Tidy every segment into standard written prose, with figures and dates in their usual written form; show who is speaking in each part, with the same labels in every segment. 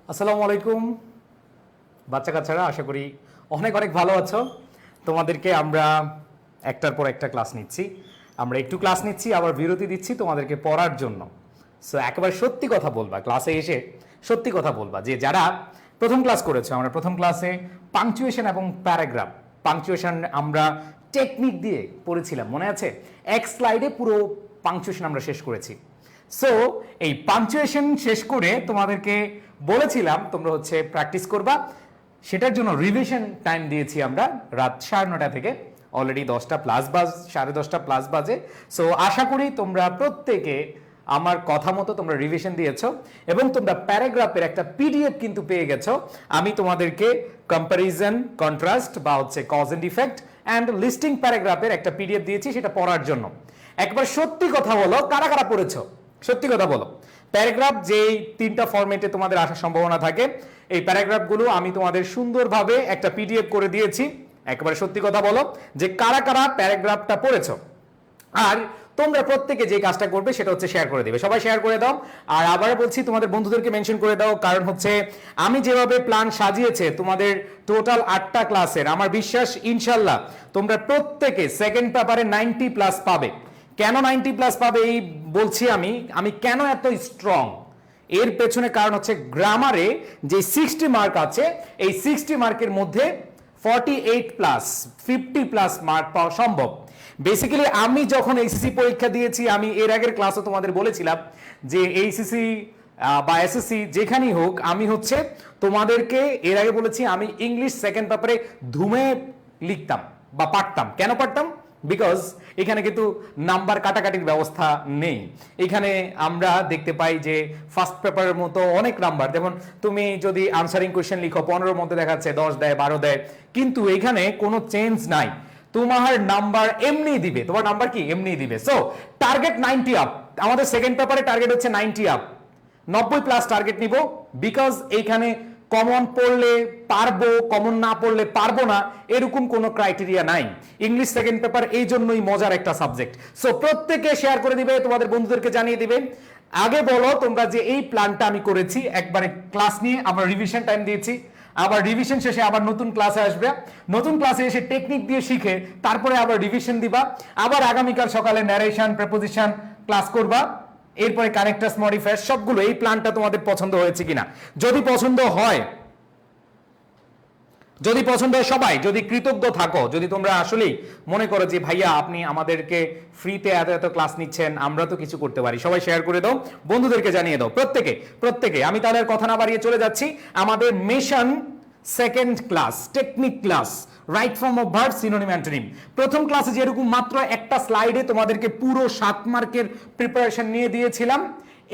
Speaker 1: আসসালামু আলাইকুম বাচ্চা কাচ্চারা, আশা করি অনেক অনেক ভালো আছো। তোমাদেরকে আমরা একটার পর একটা ক্লাস নিচ্ছি, আমরা একটু ক্লাস নিচ্ছি আবার বিরতি দিচ্ছি তোমাদেরকে পড়ার জন্য। সো একেবারে সত্যি কথা বলবা, ক্লাসে এসে সত্যি কথা বলবা যে যারা প্রথম ক্লাস করেছো। আমরা প্রথম ক্লাসে পাংচুয়েশন এবং প্যারাগ্রাফ, পাংচুয়েশন আমরা টেকনিক দিয়ে পড়েছিলাম, মনে আছে? এক স্লাইডে পুরো পাংচুয়েশন আমরা শেষ করেছি। সো এই পাংচুয়েশন শেষ করে তোমাদেরকে বলেছিলাম তোমরা হচ্ছে প্র্যাকটিস করবা, সেটার জন্য রিভিশন টাইম দিয়েছি আমরা রাত 9:30 থেকে। অলরেডি 10টা প্লাস 10:30 প্লাস বাজে। সো আশা করি তোমরা প্রত্যেকে আমার কথা মতো তোমরা রিভিশন দিয়েছো এবং তোমরা প্যারাগ্রাফের একটা পিডিএফ কিন্তু পেয়ে গেছো। আমি তোমাদেরকে কম্প্যারিজন, কন্ট্রাস্ট বা হচ্ছে cause and effect and listing প্যারাগ্রাফের একটা পিডিএফ দিয়েছি সেটা পড়ার জন্য। একবার সত্যি কথা বলো, কারা কারা পড়েছো? সত্যি কথা বলো। প্যারাগ্রাফ যেই 3টা ফরম্যাটে তোমাদের আসার সম্ভাবনা থাকে, এই প্যারাগ্রাফগুলো আমি তোমাদের সুন্দরভাবে একটা পিডিএফ করে দিয়েছি। একেবারে সত্যি কথা বলো যে কারা কারা প্যারাগ্রাফটা পড়েছো। আর তোমরা প্রত্যেকে যে কাজটা করবে সেটা হচ্ছে শেয়ার করে দিবে। সবাই শেয়ার করে দাও। আর আবার বলছি, তোমাদের বন্ধুদেরকে মেনশন করে দাও, কারণ হচ্ছে আমি যেভাবে প্ল্যান সাজিয়েছে তোমাদের টোটাল 8টা ক্লাসের, আমার বিশ্বাস ইনশাল্লাহ তোমরা প্রত্যেকে সেকেন্ড পেপারে 90+ পাবে। কেন 90+ পাবে এই বলছি আমি কেন এত স্ট্রং, এর পেছনে কারণ হচ্ছে গ্রামারে যে 60 মার্ক আছে, এই 60 মার্কের মধ্যে 48+, 50+ মার্ক পাওয়া সম্ভব। বেসিক্যালি আমি যখন এইচএসসি পরীক্ষা দিয়েছি, আমি এর আগের ক্লাসে তোমাদের বলেছিলাম যে এইচএসসি বা এসএসসি যেখানেই হোক, আমি হচ্ছে তোমাদেরকে এর আগে বলেছি আমি ইংলিশ সেকেন্ড পেপারে ধুমে লিখতাম বা পারতাম। কেন পারতাম? বিকজ এখানে কিন্তু নাম্বার কাটাকাটির ব্যবস্থা নেই। এখানে আমরা দেখতে পাই যে ফার্স্ট পেপারের মতো অনেক নাম্বার, যেমন তুমি যদি আনসারিং কোয়েশ্চেন লিখো 15-র মধ্যে দেখাচ্ছে 10 দেয়, 12 দেয়, কিন্তু এখানে কোনো চেঞ্জ নাই। তোমার নাম্বার এমনি দিবে, তোমার নাম্বার কি এমনি দিবে। সো টার্গেট 90 আপ, আমাদের সেকেন্ড পেপারে টার্গেট হচ্ছে 90 আপ, 90+ টার্গেট নিব। বিকজ এইখানে কমন পড়লে পারবো, কমন না পড়লে পারবো না, এরকম কোনো ক্রাইটেরিয়া নাই। ইংলিশ সেকেন্ড পেপার এই জন্যই মজার একটা সাবজেক্ট। সো প্রত্যেকে শেয়ার করে দিবে, তোমাদের বন্ধুদেরকে জানিয়ে দিবে। আগে বলো তোমরা যে এই প্ল্যানটা আমি করেছি, একবারে ক্লাস নিয়ে আমরা রিভিশন টাইম দিয়েছি, আবার রিভিশন শেষে আবার নতুন ক্লাসে আসবে, নতুন ক্লাসে এসে টেকনিক দিয়ে শিখে তারপরে আবার রিভিশন দিবা, আবার আগামীকাল সকালে ন্যারেশন, প্রেপোজিশন ক্লাস করবা, এরপরে কানেক্টার্স, মডিফায়ার, সবগুলো। এই প্ল্যানটা তোমাদের পছন্দ হয়েছে কিনা? যদি পছন্দ হয় সবাই যদি কৃতজ্ঞ থাকো, যদি তোমরা আসলেই মনে করো যে ভাইয়া আপনি আমাদেরকে ফ্রিতে এত এত ক্লাস নিচ্ছেন, আমরা তো কিছু করতে পারি, সবাই শেয়ার করে দাও, বন্ধুদেরকে জানিয়ে দাও, প্রত্যেকে। আমি তাহলে আর কথা না বাড়িয়ে চলে যাচ্ছি আমাদের mission second class, technique class, right form of verb, synonym antonym. প্রথম ক্লাসে যেরকম মাত্র একটা স্লাইডে তোমাদেরকে পুরো 7 মার্কের প্রিপারেশন নিয়ে দিয়েছিলাম,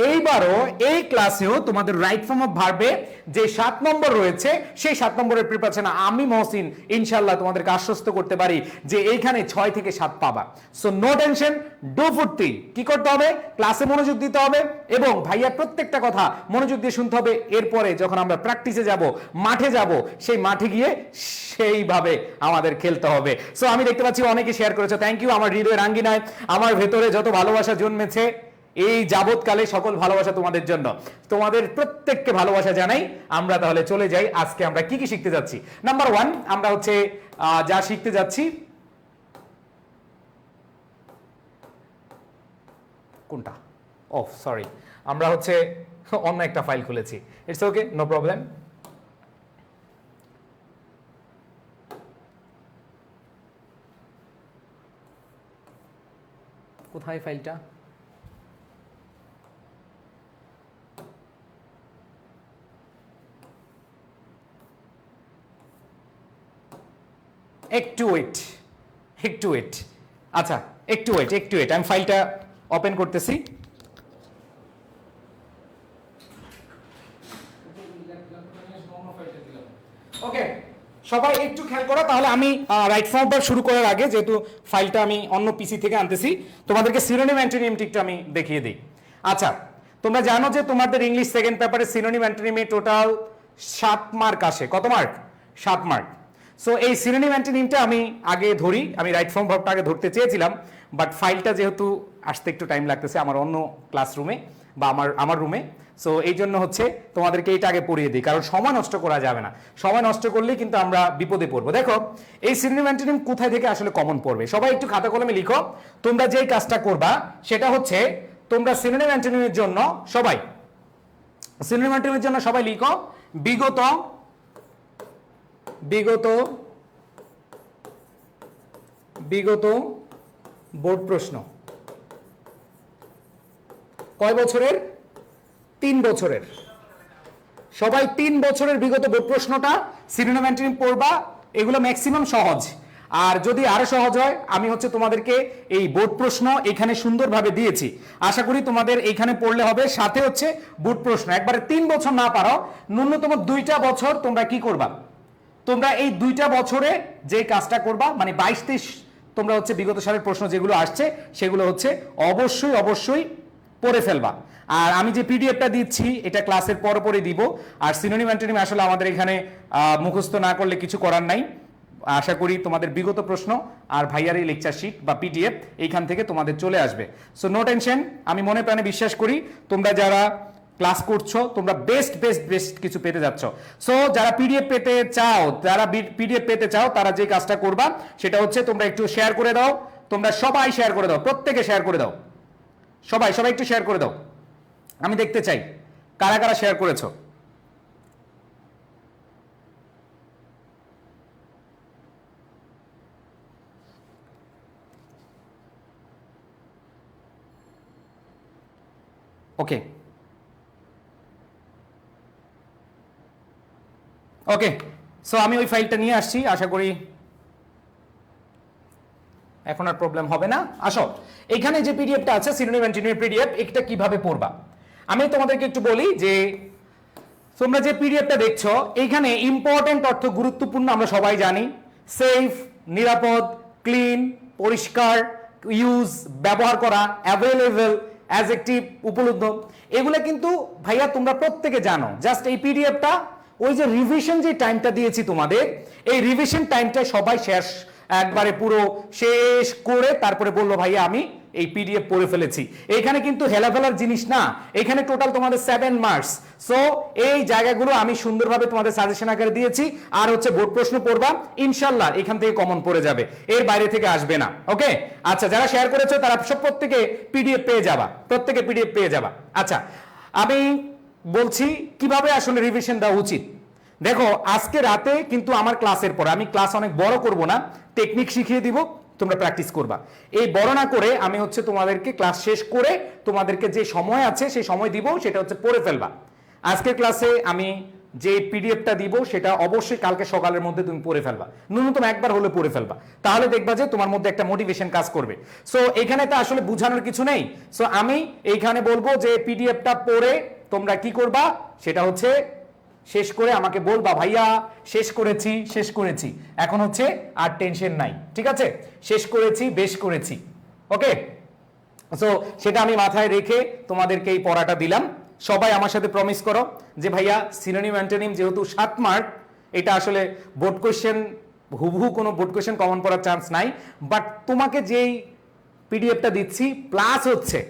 Speaker 1: এইবারও এই ক্লাসেও তোমাদের রাইট ফর্ম অফ ভার্বে যে 7 নম্বর রয়েছে, সেই 7 নম্বরের প্রিপারেশন আমি মহসিন ইনশাল্লাহ তোমাদেরকে আশ্বস্ত করতে পারি যে এইখানে 6 থেকে 7 পাবা। সো নো টেনশন, ডু ফুর্তি। কি করতে হবে? ক্লাসে মনোযোগ দিতে হবে এবং ভাইয়া প্রত্যেকটা কথা মনোযোগ দিয়ে শুনতে হবে। এরপরে যখন আমরা প্র্যাকটিসে যাব, মাঠে যাব, সেই মাঠে গিয়ে সেইভাবে আমাদের খেলতে হবে। সো আমি দেখতে পাচ্ছি অনেকে শেয়ার করেছো, থ্যাংক ইউ। আমার হৃদয়ের আঙ্গিনায়, আমার ভেতরে যত ভালোবাসা জন্মেছে এই যাবৎকালে, সকল ভালোবাসা তোমাদের জন্য। তোমাদের প্রত্যেককে ভালোবাসা জানাই। আমরা তাহলে চলে যাই, আজকে আমরা কি কি শিখতে যাচ্ছি। নাম্বার 1, আমরা হচ্ছে যা শিখতে যাচ্ছি, কোনটা? ও সরি, আমরা হচ্ছে অন্য একটা ফাইল খুলেছি। It's okay, no problem. কোথায় ফাইলটা? একটু ওয়েট। আচ্ছা, একটু ওয়েট, আমি ফাইলটা ওপেন করতেছি। ওকে, সবাই একটু খেয়াল করো। তাহলে আমি রাইট ফর্ম ভার্ব শুরু করার আগে, যেহেতু ফাইলটা আমি অন্য পিসি থেকে আনতেছি, তোমাদেরকে সিনোনিম অ্যান্টোনিম টিকটা আমি দেখিয়ে দিই। আচ্ছা, তোমরা জানো যে তোমাদের ইংলিশ সেকেন্ড পেপারে সিনোনিম অ্যান্টোনিমে টোটাল 7 মার্ক আসে। কত মার্ক? 7 মার্ক। সো এই সিনোনিম অ্যান্টোনিমটা আমি আগে ধরি। আমি রাইট ফর্ম ভার্বটা আগে ধরতে চেয়েছিলাম, বাট ফাইলটা যেহেতু আসতে একটু টাইম লাগতেছে আমার অন্য ক্লাসরুমে, বা আমার রুমে। সো এই জন্য হচ্ছে তোমাদেরকে এটা আগে পড়িয়ে দিই, কারণ সময় নষ্ট করা যাবে না। সময় নষ্ট করলেই কিন্তু আমরা বিপদে পড়বো। দেখো এই সিনোনিম অ্যান্টোনিম কোথায় থেকে আসলে কমন পড়বে, সবাই একটু খাতা কলমে লিখো। তোমরা যেই কাজটা করবা সেটা হচ্ছে তোমরা সিনোনিম অ্যান্টোনিমের জন্য সবাই সিনোনিম অ্যান্টোনিমের জন্য সবাই লিখো বিগত বিগত বিগত বোর্ড প্রশ্ন। কয় বছরের? 3 বছরের। সবাই 3 বছরের বিগত বোর্ড প্রশ্নটা সিনোনিম অ্যান্টোনিম পড়বা। এগুলো ম্যাক্সিমাম সহজ, আর যদি আরো সহজ হয় আমি হচ্ছে তোমাদেরকে এই বোর্ড প্রশ্ন এখানে সুন্দরভাবে দিয়েছি। আশা করি তোমাদের এইখানে পড়লে হবে, সাথে হচ্ছে বোর্ড প্রশ্ন। একবারে 3 বছর না পারো, ন্যূনতম 2টা বছর তোমরা কি করবা, তোমরা এই 2টা বছরে যে কাজটা করবা, মানে 22-23 তোমরা হচ্ছে বিগত সালের প্রশ্ন যেগুলো আসছে সেগুলো হচ্ছে অবশ্যই অবশ্যই পড়ে ফেলবা। আর আমি যে পিডিএফটা দিচ্ছি এটা ক্লাসের পরপরই দিব। আর সিনোনিম অ্যান্টোনিম আসলে আমাদের এখানে মুখস্থ না করলে কিছু করার নাই। আশা করি তোমাদের বিগত প্রশ্ন আর ভাইয়ার এই লেকচার শিট বা পিডিএফ এইখান থেকে তোমাদের চলে আসবে। সো নো টেনশন, আমি মনে প্রাণে বিশ্বাস করি তোমরা যারা ক্লাস করছো তোমরা বেস্ট বেস্ট বেস্ট কিছু পেতে যাচ্ছ। সো যারা পিডিএফ পেতে চাও, তারা যে কাজটা করবা সেটা হচ্ছে তোমরা একটু শেয়ার করে দাও। তোমরা সবাই শেয়ার করে দাও, প্রত্যেকে শেয়ার করে দাও, সবাই একটু শেয়ার করে দাও। আমি দেখতে চাই কারা কারা শেয়ার করেছো। ওকে ওকে, সো আমি ওই ফাইলটা নিয়ে আসছি, আশা করি এখন আর প্রবলেম হবে না। আসো, এখানে যে পিডিএফটা আছে সিনোনিম অ্যান্টোনিম পিডিএফ, এটা কিভাবে পড়বা আমি তোমাদেরকে একটু বলি। যে তোমরা যে পিডিএফটা দেখছো এইখানে ইম্পর্টেন্ট অর্থ গুরুত্বপূর্ণ আমরা সবাই জানি। সেফ, নিরাপদ, ক্লিন, পরিষ্কার, ইউজ, ব্যবহার করা, অ্যাভেলেবল, অ্যাডজেক্টিভ, উপলব্ধ, এগুলো কিন্তু ভাইয়া তোমরা প্রত্যেকে জানো। জাস্ট এই পিডিএফটা ওই যে রিভিশন যে টাইমটা দিয়েছি তোমাদের, এই রিভিশন টাইমটা সবাই শেষ একবারে পুরো শেষ করে তারপরে বললো ভাইয়া আমি এই পিডিএফ পড়ে ফেলেছি। এখানে কিন্তু হেলাফেলার জিনিস না, এখানে টোটাল তোমাদের 7 মার্কস। সো এই জায়গাগুলো আমি সুন্দরভাবে তোমাদের সাজেশন আকারে দিয়েছি। আর হচ্ছে বোর্ড প্রশ্ন পড়বা, ইনশাল্লাহ এখান থেকে কমন পড়ে যাবে, এর বাইরে থেকে আসবে না। ওকে, আচ্ছা, যারা শেয়ার করেছো তারা সব প্রত্যেকে পিডিএফ পেয়ে যাবা, প্রত্যেকে পিডিএফ পেয়ে যাবা। আচ্ছা, আমি বলছি কিভাবে আসলে রিভিশন দেওয়া উচিত। দেখো আজকে রাতে কিন্তু আমার ক্লাসের পর, আমি ক্লাস অনেক বড় করব না, টেকনিক শিখিয়ে দিব, তোমরা প্র্যাকটিস করবা। এই বড় না করে আমি হচ্ছে তোমাদেরকে ক্লাস শেষ করে তোমাদেরকে যে সময় আছে সেই সময় দিব, সেটা হচ্ছে পড়ে ফেলবা। আজকের ক্লাসে আমি যে পিডিএফটা দিব সেটা অবশ্যই কালকে সকালের মধ্যে তুমি পড়ে ফেলবা, ন্যূনতম একবার হলে পড়ে ফেলবা, তাহলে দেখবা যে তোমার মধ্যে একটা মোটিভেশন কাজ করবে। সো এখানে তো আসলে বোঝানোর কিছু নেই। সো আমি এইখানে বলবো যে পিডিএফটা পড়ে তোমরা কি করবা সেটা হচ্ছে শেষ করে আমাকে বলবা ভাইয়া শেষ করেছি, এখন হচ্ছে আর টেনশন নাই, ঠিক আছে, শেষ করেছি, বেশ করেছি। ওকে, সো সেটা আমি মাথায় রেখে তোমাদেরকে এই পড়াটা দিলাম। সবাই আমার সাথে প্রমিস করো যে ভাইয়া সিনোনিম অ্যান্টোনিম যেহেতু 7 মার্ক, এটা আসলে বোর্ড কোশ্চেন, হুবহু কোনো বোর্ড কোশ্চেন কমন পড়ার চান্স নাই। বাট তোমাকে যেই পিডিএফটা দিচ্ছি প্লাস হচ্ছে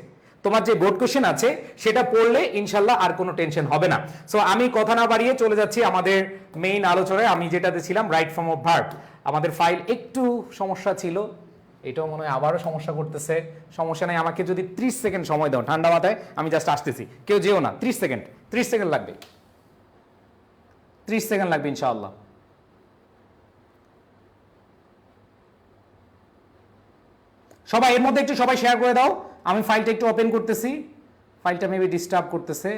Speaker 1: তোমার যে বোর্ড কোশ্চেন আছে সেটা পড়লে ইনশাল্লাহ আর কোনো টেনশন হবে না। সো আমি কথা না বাড়িয়ে চলে যাচ্ছি আমাদের মেইন আলোচনায়। আমি যেটাতে ছিলাম রাইট ফর্ম অফ ভার্ব, আমাদের ফাইল একটু সমস্যা ছিল, এটাও মনে হয় আবারও সমস্যা করতেছে। সমস্যা নেই, আমাকে যদি 30 সেকেন্ড সময় দাও ঠান্ডা মাথায়, আমি জাস্ট আসতেছি, কেউ যেও না। 30 সেকেন্ড লাগবে, 30 সেকেন্ড লাগবে ইনশাআল্লাহ। সবাই এর মধ্যে একটু সবাই শেয়ার করে দাও। আমি ফাইলটা একটু ওপেন করতেছি, ফাইলটা মেবি ডিস্টার্ব করতেছে।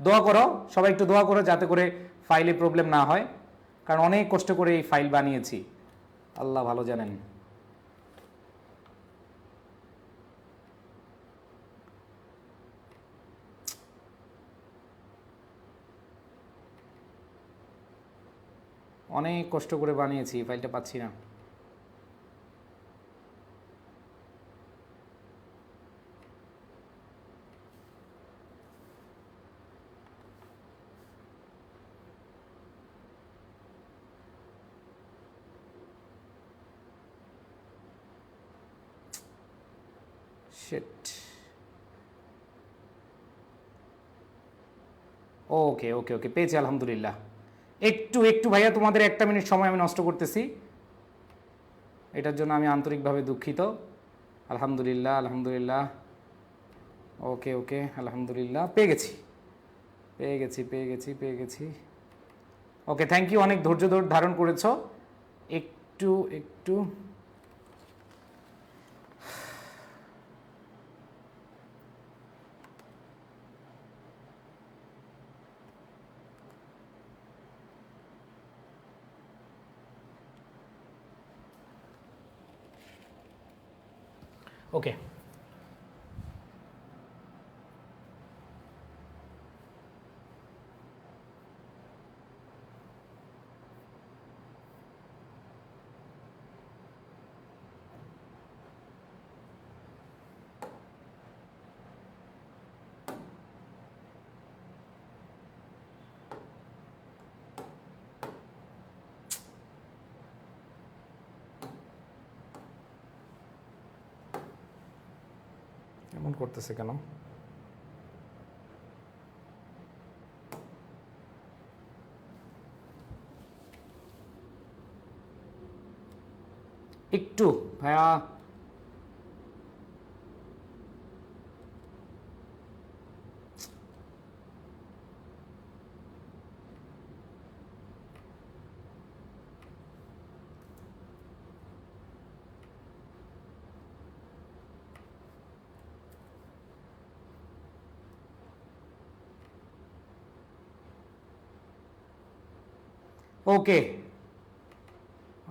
Speaker 1: দোয়া করো, সবাই একটু দোয়া করো যাতে করে ফাইলে প্রবলেম না হয়, কারণ অনেক কষ্ট করে এই ফাইল বানিয়েছি, আল্লাহ ভালো জানেন। অনেক কষ্ট করে বানিয়েছি, ফাইলটা পাচ্ছি না। শিট, ওকে ওকে ওকে, পেয়েছি আলহামদুলিল্লাহ। একটু একটু ভাইয়া তোমাদের 1 মিনিট সময় আমি নষ্ট করতেছি, এটার জন্য আমি আন্তরিকভাবে দুঃখিত। আলহামদুলিল্লাহ আলহামদুলিল্লাহ, ওকে ওকে আলহামদুলিল্লাহ, পেয়ে গেছি পেয়ে গেছি পেয়ে গেছি পেয়ে গেছি। ওকে, থ্যাংক ইউ, অনেক ধৈর্য ধারণ করেছো। একটু একটু ওকে। এমন করতেছে কেন? একটু ভাইয়া, ওকে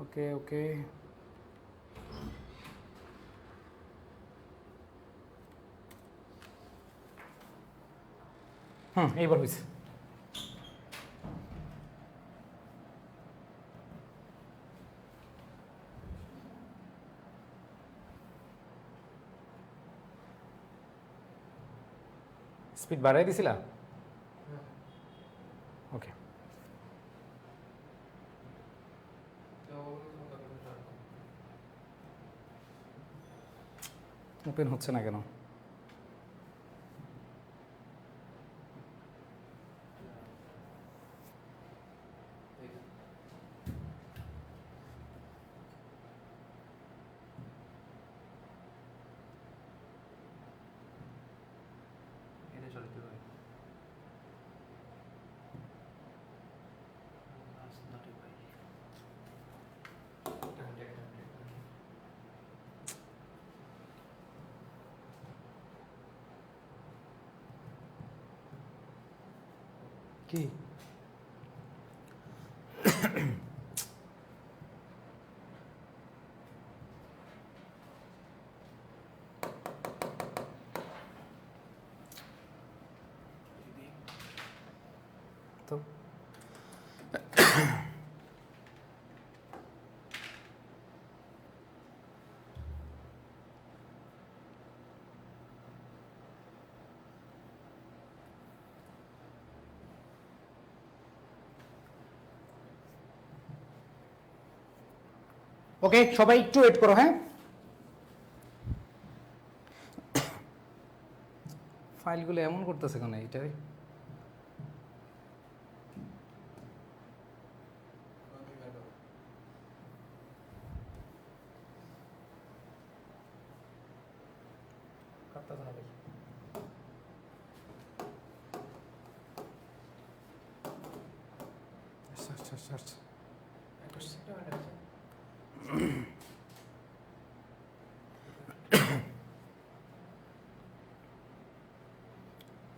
Speaker 1: ওকে ওকে। এইবার হয়েছে। স্পিড বাড়াই দিছিলা? ওকে, ওপেন হচ্ছে না কেন? কি তো? ওকে, সবাই একটু ওয়েট করো। হ্যাঁ, ফাইলগুলো এমন করতেছে কেন এইটাই?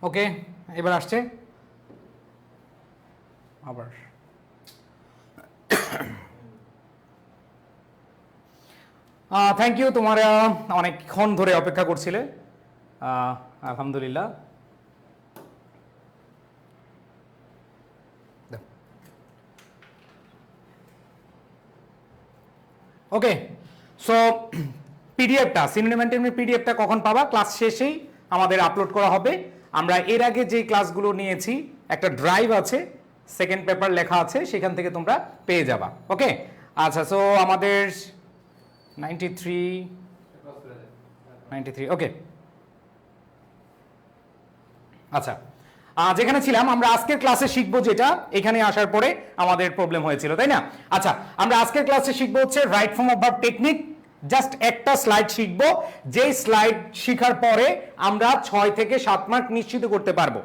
Speaker 1: ওকে, এবার আসছে আবার। থ্যাংক ইউ, তোমার অনেকক্ষণ ধরে অপেক্ষা করছিলে। আলহামদুলিল্লাহ। ওকে, সো পিডিএফটা, সিনোনিম পিডিএফটা কখন পাবা? ক্লাস শেষেই আমাদের আপলোড করা হবে। আমরা এর আগে যে ক্লাসগুলো নিয়েছি একটা ড্রাইভ আছে, সেকেন্ড পেপার লেখা আছে, সেখান থেকে তোমরা পেয়ে যাবা। ওকে, আচ্ছা, সো আমাদের 93 ওকে। আচ্ছা, যেখানে ছিলাম আমরা আজকের ক্লাসে শিখবো, যেটা এখানে আসার পরে আমাদের প্রবলেম হয়েছিল, তাই না? আচ্ছা, আমরা আজকের ক্লাসে শিখবো হচ্ছে right form of verb technique. Just একটা স্লাইড শিখবো, যেই স্লাইড শিখার পরে আমরা 6 থেকে 7 মার্ক নিশ্চিত করতে পারবো।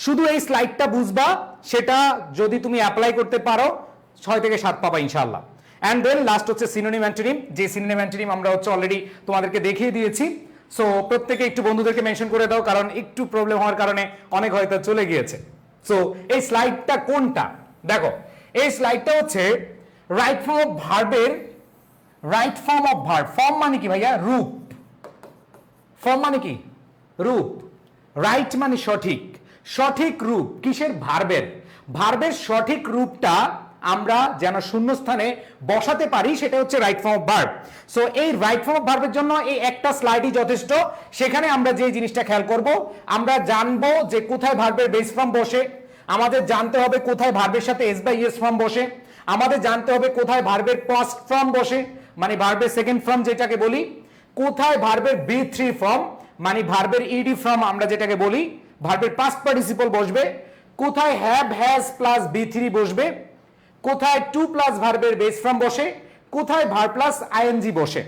Speaker 1: শুধু এই স্লাইডটা বুঝবা, সেটা যদি তুমি অ্যাপ্লাই করতে পারো 6 থেকে 7 পাবা ইনশাআল্লাহ। অ্যান্ড দেন লাস্ট হচ্ছে সিনোনিম অ্যান্টোনিম, যে সিনোনিম অ্যান্টোনিম আমরা হচ্ছে অলরেডি তোমাদেরকে দেখিয়ে দিয়েছি। সো প্রত্যেকে একটু বন্ধুদেরকে মেনশন করে দাও, কারণ একটু প্রবলেম হওয়ার কারণে অনেক হয়তো চলে গিয়েছে। সো এই স্লাইডটা কোনটা দেখো, এই স্লাইডটা হচ্ছে রাইট ফর্ম অফ ভার্বের, right form of verb. Form মানে কি ভাইয়া? রূপ। ফর্ম মানে কি? রূপ। রাইট মানে সঠিক, সঠিক রূপ কিসের? ভার্বের। ভার্বের সঠিক রূপটা আমরা যেন শূন্যস্থানে বসাতে পারি, সেটা হচ্ছে right form of verb. So এই রাইট ফর্ম অফ ভার্বের জন্য এই একটা স্লাইডই যথেষ্ট। সেখানে আমরা যে জিনিসটা খেয়াল করব, আমরা জানবো যে কোথায় ভার্বের বেস ফর্ম বসে, আমাদের জানতে হবে কোথায় ভার্বের সাথে এস বাই এস ফর্ম বসে, আমাদের জানতে হবে কোথায় ভার্বের ফার্স্ট ফর্ম বসে মানে ভার্বের সেকেন্ড ফর্ম যেটাকে বলি, কোথায় ভার্বের বি থ্রি ফর্ম মানে ভার্বের ইডি ফর্ম আমরা যেটাকে বলি, ভার্বের পাস্ট পার্টিসিপল বসবে, কোথায় have has plus B three বসবে, কোথায় টু প্লাস ভার্বের বেস ফর্ম বসে, কোথায় ভার্ব প্লাস আইএনজি বসে।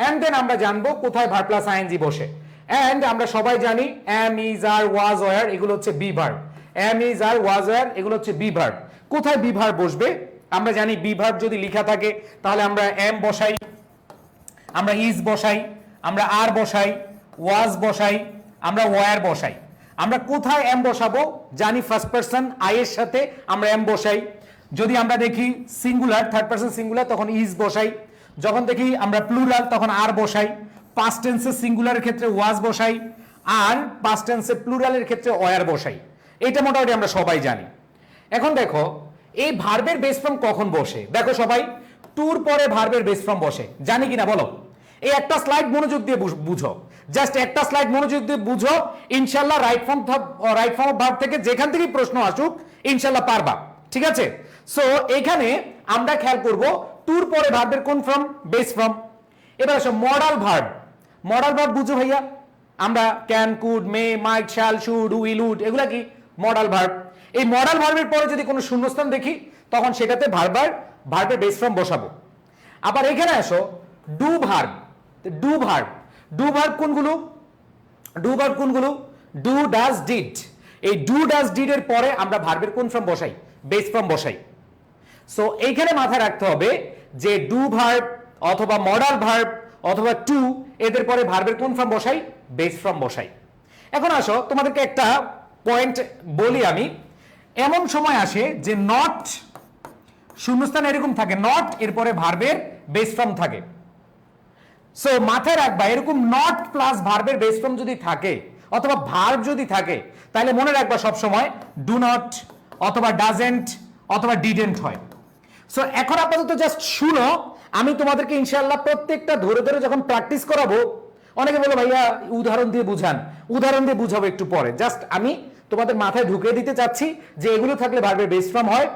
Speaker 1: এন্ড দেন আমরা জানবো কোথায় ভার্ব প্লাস আইএনজি বসে। এন্ড আমরা সবাই জানি am is are was were এগুলো হচ্ছে be verb, am is are was were এগুলো হচ্ছে বি ভার্ব। কোথায় বি ভার্ব বসবে? আমরা জানি বি ভার্ব যদি লেখা থাকে তাহলে আমরা এম বসাই, আমরা ইজ বসাই, আমরা আর বসাই, ওয়াজ বসাই, আমরা ওয়ার বসাই। আমরা কোথায় এম বসাবো? জানি ফার্স্ট পারসন আই এর সাথে আমরা এম বসাই। যদি আমরা দেখি সিঙ্গুলার, থার্ড পারসন সিঙ্গুলার, তখন ইজ বসাই। যখন দেখি আমরা প্লুরাল তখন আর বসাই। পাস্ট টেন্সে সিঙ্গুলারের ক্ষেত্রে ওয়াজ বসাই, আর পাস্ট টেন্সে প্লুরালের ক্ষেত্রে ওয়ার বসাই। এটা মোটামুটি আমরা সবাই জানি। এখন দেখো এই ভার্বের বেস ফর্ম কখন বসে। দেখো সবাই, টুর পরে ভার্বের বেস ফর্ম বসে, জানি কিনা বলো? এই একটা স্লাইড মনোযোগ দিয়ে বুঝো, জাস্ট একটা স্লাইড মনোযোগ দিয়ে বুঝো, ইনশাআল্লাহ রাইট ফর্ম অফ ভার্ব থেকে যেখান থেকে প্রশ্ন আসুক ইনশাআল্লাহ পারবা। ঠিক আছে? সো এখানে আমরা খেয়াল করব টুর পরে ভার্বের কোন ফর্ম? Base form. এবার আসো মডাল ভার্ব। মডাল ভার্ব বুঝো ভাইয়া? আমরা can, could, may, might, shall, should, will, would এগুলা কি মডাল ভার্ব। এই মডাল ভার্বের পরে যদি কোনো শূন্যস্থান দেখি তখন সেটাতে ভার্বের বেস ফর্ম বসাবো। আবার এখানে আসো do verb. Do verb, do verb কোনগুলো? ডু ভার্ব কোনগুলো? Do, does, did. এই ডু, ডাজ, ডিড এর পরে আমরা ভার্বের কোন ফর্ম বসাই? বেস ফর্ম বসাই। সো এইখানে মাথায় রাখতে হবে যে ডু ভার্ব অথবা মডাল ভার্ব অথবা টু এদের পরে ভার্বের কোন ফর্ম বসাই? বেস ফর্ম বসাই। এখন আসো তোমাদেরকে একটা পয়েন্ট বলি আমি। এমন সময় আসে যে নট শূন্যস্থান এরকম থাকে, নট এরপরে ভার্বের বেস ফর্ম থাকে। সো মাথায় রাখবা এরকম নট প্লাস ভার্বের বেস ফর্ম যদি থাকে অথবা ভার্ব যদি থাকে তাহলে মনে রাখবা সব সময় ডু নট অথবা ডাজেন্ট অথবা ডিডেন্ট হয়। সো এখন আপাতত জাস্ট শুনো, আমি তোমাদেরকে ইনশাআল্লাহ প্রত্যেকটা ধরে ধরে যখন প্র্যাকটিস করাবো, অনেকে বলো ভাইয়া উদাহরণ দিয়ে বুঝান, উদাহরণ দিয়ে বুঝাবো একটু পরে। জাস্ট আমি তোমাদের মাথায় ঢুকিয়ে দিতে চাচ্ছি যে এগুলো থাকলে ভার্বের বেস ফর্ম হয়।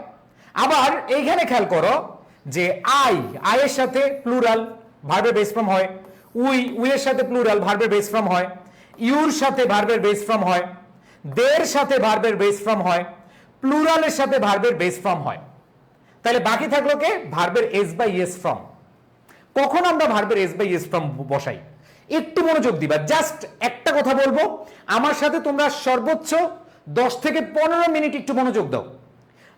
Speaker 1: আবার এইখানে খেয়াল করো যে আই, আই এর সাথে প্লুরাল ভার্বের বেস ফর্ম হয়, উই এর সাথে প্লুরাল ভার্বের বেস ফর্ম হয়, ইউর সাথে ভার্বের বেস ফর্ম হয়, দের সাথে ভার্বের বেস ফর্ম হয়, প্লুরালের সাথে ভার্বের বেস ফর্ম হয়। তাহলে বাকি থাকলো কে? ভার্বের এস বাই এস ফর্ম। কখন আমরা ভার্বের এস বাই এস ফর্ম বসাই? একটু মনোযোগ দিবা। জাস্ট একটা কথা বলবো, আমার সাথে তোমরা সর্বোচ্চ 10 থেকে 15 মিনিট একটু মনোযোগ দাও।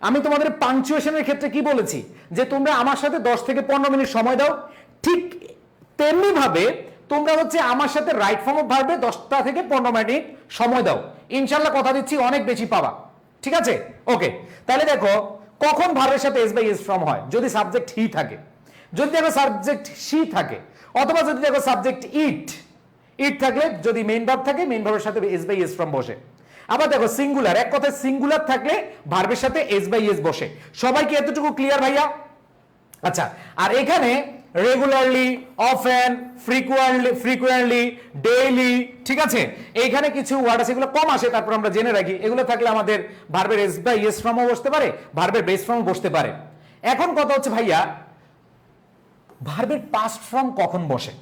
Speaker 1: আমি তোমাদের পাংচুয়েশনের ক্ষেত্রে কি বলেছি যে তোমরা আমার সাথে 10 থেকে 15 মিনিট সময় দাও, ঠিক তেমনি ভাবে তোমরা হচ্ছে আমার সাথে রাইট ফর্ম অফ ভার্বে 10টা থেকে 15 মিনিট সময় দাও, ইনশাআল্লাহ কথা দিচ্ছি অনেক বেশি পাবা। ঠিক আছে? ওকে, তাহলে দেখো কখন ভার্বের সাথে এস বাই এস ফর্ম হয়? যদি সাবজেক্ট হি থাকে, যদি দেখো সাবজেক্ট শি থাকে, অথবা যদি দেখো সাবজেক্ট ইট, ইট থাকলে যদি মেইন ভার্ব থাকে মেইন ভার্বের সাথে এস বাই এস ফর্ম বসে। আবার দেখো সিঙ্গুলার, এক কথায় সিঙ্গুলার থাকলে ভার্বের সাথে এস বাই এস বসে। সবাইকে এতটুকু ক্লিয়ার ভাইয়া? আচ্ছা, আর এখানে রেগুলারলি, অফেন, ফ্রিকুয়েন্টলি, ডেইলি, ঠিক আছে, এইখানে কিছু ওয়ার্ড আছে এগুলো কম আসে, তারপর আমরা জেনে রাখি। এগুলো থাকলে আমাদের ভার্বের এস বাই এস ফর্মও বসতে পারে, ভার্বের বেস ফর্ম বসতে পারে। এখন কথা হচ্ছে ভাইয়া ভার্বের পাস্ট ফর্ম কখন বসে?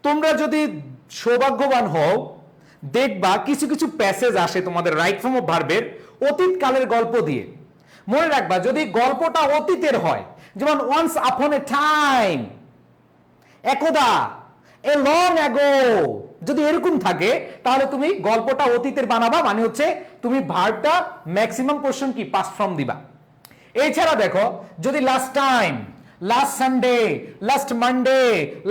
Speaker 1: তোমরা যদি সৌভাগ্যবান হও দেখবা কিছু কিছু প্যাসেজ আসে তোমাদের রাইট ফর্ম অফ ভার্বের অতীত কালের গল্প দিয়ে। মনে রাখবা যদি গল্পটা অতীতের হয়, যেমন ওয়ান্স আপন এ টাইম, একদা, এ লং অ্যাগো, যদি এরকম থাকে তাহলে তুমি গল্পটা অতীতের বানাবা, মানে হচ্ছে তুমি ভার্বটা ম্যাক্সিমাম পোরশন কি পাস্ট ফর্ম দিবা। এছাড়া দেখো যদি last time, last Sunday, last Monday,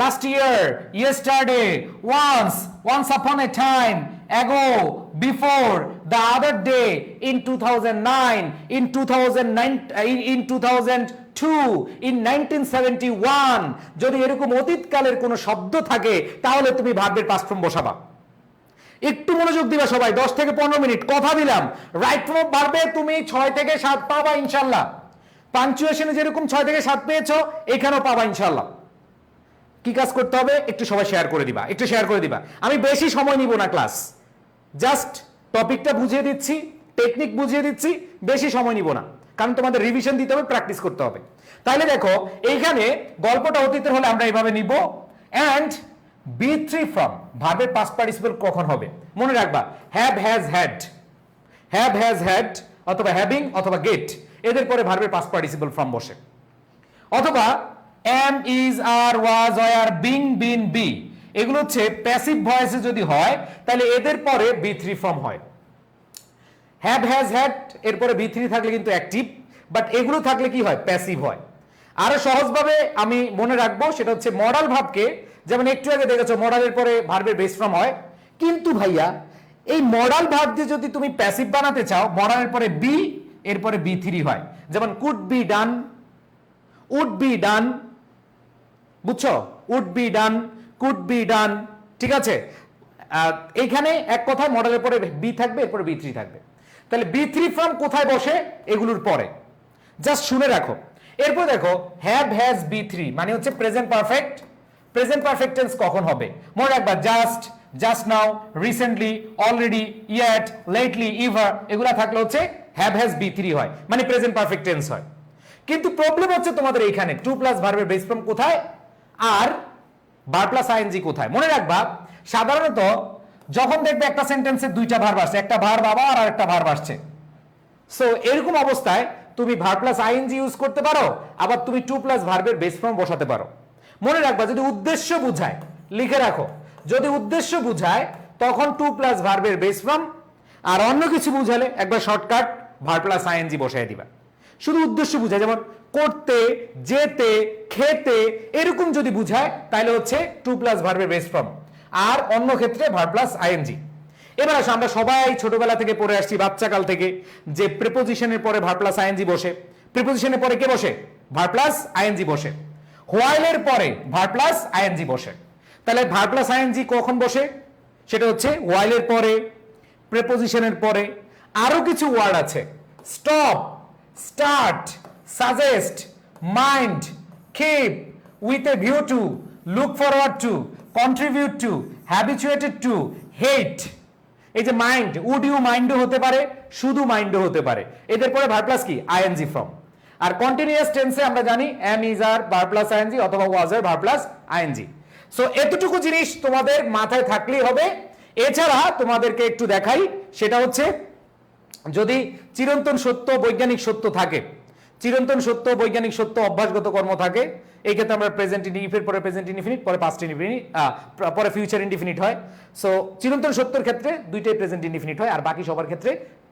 Speaker 1: last year, yesterday, once upon a time, ago, before, the other day, in 2009, in 2009, in 2002, in 1971, যদি এরকম অতীতকালের কোনো শব্দ থাকে তাহলে তুমি ভার্বের পাস্ট ফর্ম বসাবা। একটু মনোযোগ দিবা সবাই, 10 থেকে 15 মিনিট কথা দিলাম। রাইট ফর্ম অফ ভার্বে তুমি 6 থেকে 7 পাবা ইনশাআল্লাহ। পাঞ্চুয়েশনে যেরকম 6 থেকে 7 পেয়েছো এখানেও পাবা ইনশাআল্লাহ। কি কাজ করতে হবে একটু সবাই শেয়ার করে দিবা, একটু শেয়ার করে দিবা। আমি বেশি সময় নিব না ক্লাস, জাস্ট টপিকটা বুঝিয়ে দিচ্ছি, টেকনিক বুঝিয়ে দিচ্ছি, বেশি সময় নিব না, কারণ তোমাদের রিভিশন দিতে হবে, প্র্যাকটিস করতে হবে। তাইলে দেখো এইখানে গল্পটা অতীতের হলে আমরা এইভাবে নিব। অ্যান্ড B3 ফর্ম ভার্বের পাস্ট পার্টিসিপল কখন হবে মনে রাখবা, have, has, had, have, has, had অথবা হ্যাভিং অথবা গেট, এদের পরে ভার্বের পাস্ট পার্টিসিপল ফর্ম বসে। অথবা am, is, are, was, were, being, been, be, এগুলো হচ্ছে প্যাসিভ ভয়েসে যদি হয় তাহলে এদের পরে B3 ফর্ম হয়। হ্যাভ, হ্যাজ, হ্যাড এরপরে B3 থাকলে কিন্তু অ্যাক্টিভ, বাট এগুলো থাকলে কি হয় প্যাসিভ হয়। আরো সহজভাবে আমি মনে রাখবো সেটা হচ্ছে মডাল ভাবকে, যেমন একটু আগে দেখেছো মডালের পরে ভার্বের বেস ফর্ম হয়, কিন্তু ভাইয়া এই মডাল ভার্ব দিয়ে যদি তুমি প্যাসিভ বানাতে চাও মডালের পরে বি, এরপরে B3 হয়, যেমন could be done, would be done, বুঝছো, would be done, could be done, ঠিক আছে। এইখানে এক কথায় মডেলের পরে বি থাকবে, এরপরে B3 থাকবে। তাহলে B3 ফর্ম কোথায় বসে এগুলোর পরে, জাস্ট শুনে রাখো। এরপর দেখো হ্যাভ, হ্যাজ, B3 মানে হচ্ছে present perfect. Present perfect tense কখন হবে মনে রাখবা, just, just now, recently, already, yet, lately, ever, এগুলা থাকলে হচ্ছে হ্যাভ, হ্যাজ, B3 হয়, মানে প্রেজেন্ট পারফেক্ট টেন্স হয়। কিন্তু প্রবলেম হচ্ছে তোমাদের এইখানে টু প্লাস ভার্বের বেস ফর্ম কোথায় আর ভার্ব প্লাস আইএনজি কোথায়। মনে রাখবা সাধারণত যখন দেখবে একটা সেন্টেন্সে দুইটা ভার্ব আসছে, একটা ভার্ব আবার আর একটা ভার্ব আসছে, সো এরকম অবস্থায় তুমি ভার্ব প্লাস আইএনজি ইউজ করতে পারো, আবার তুমি টু প্লাস ভার্বের বেস ফর্ম বসাতে পারো। মনে রাখবা যদি উদ্দেশ্য বুঝায়, লিখে রাখো, যদি উদ্দেশ্য বুঝায় তখন টু প্লাস ভার্বের বেস ফর্ম, আর অন্য কিছু বুঝালে একবার শর্টকাট ভার্ব প্লাস আইএনজি বসাই দিবা। শুধু উদ্দেশ্য বুঝায়, যেমন করতে, যেতে, খেতে, এরকম যদি বুঝায় তাহলে হচ্ছে টু প্লাস ভার্বের বেস ফর্ম, আর অন্য ক্ষেত্রে ভার্ব প্লাস আইএনজি। এবার আসো, আমরা সবাই ছোটবেলা থেকে পড়ে আসছি, বাচ্চাকাল থেকে, যে প্রিপোজিশনের পরে ভার্ব প্লাস আইএনজি বসে। প্রিপোজিশনের পরে কে বসে? ভার্ব প্লাস আইএনজি বসে। হোয়াইলের পরে ভার্ব প্লাস আইএনজি বসে। তাহলে ভার্ব প্লাস আইএনজি কখন বসে? সেটা হচ্ছে হোয়াইলের পরে, প্রিপোজিশনের পরে। আরো কিছু ওয়ার্ড আছে, stop, start, suggest, mind, keep, with a view to, look forward to, contribute to, habituated to, hate. এই যে মাইন্ড, উড ইউ মাইন্ডও হতে পারে, শুধু মাইন্ডও হতে পারে। এদের পরে ভার্ব প্লাস কি? ING form. আর কন্টিনিউয়াস টেন্সে আমরা জানি am, is, are, verb plus ING অথবা ওয়াজ, আর, ভার্ব প্লাস আইএনজি। সো এতটুকু জিনিস তোমাদের মাথায় থাকলেই হবে। এছাড়া তোমাদেরকে একটু দেখাই, সেটা হচ্ছে যদি চিরন্তন সত্য, বৈজ্ঞানিক সত্য থাকে, চিরন্তন সত্য, বৈজ্ঞানিক সত্য, অভ্যাসগত কর্ম থাকে, এই ক্ষেত্রে আমরা প্রেজেন্ট ইনডিফিনিট, পরে প্রেজেন্ট ইনডিফিনিট, পরে পাস্ট ইনডিফিনিট, পরে ফিউচার ইনডিফিনিট হয়। সো চিরন্তন সত্যর ক্ষেত্রে দুইটাই প্রেজেন্ট ইনডিফিনিট হয়, আর বাকি সবার ক্ষেত্রে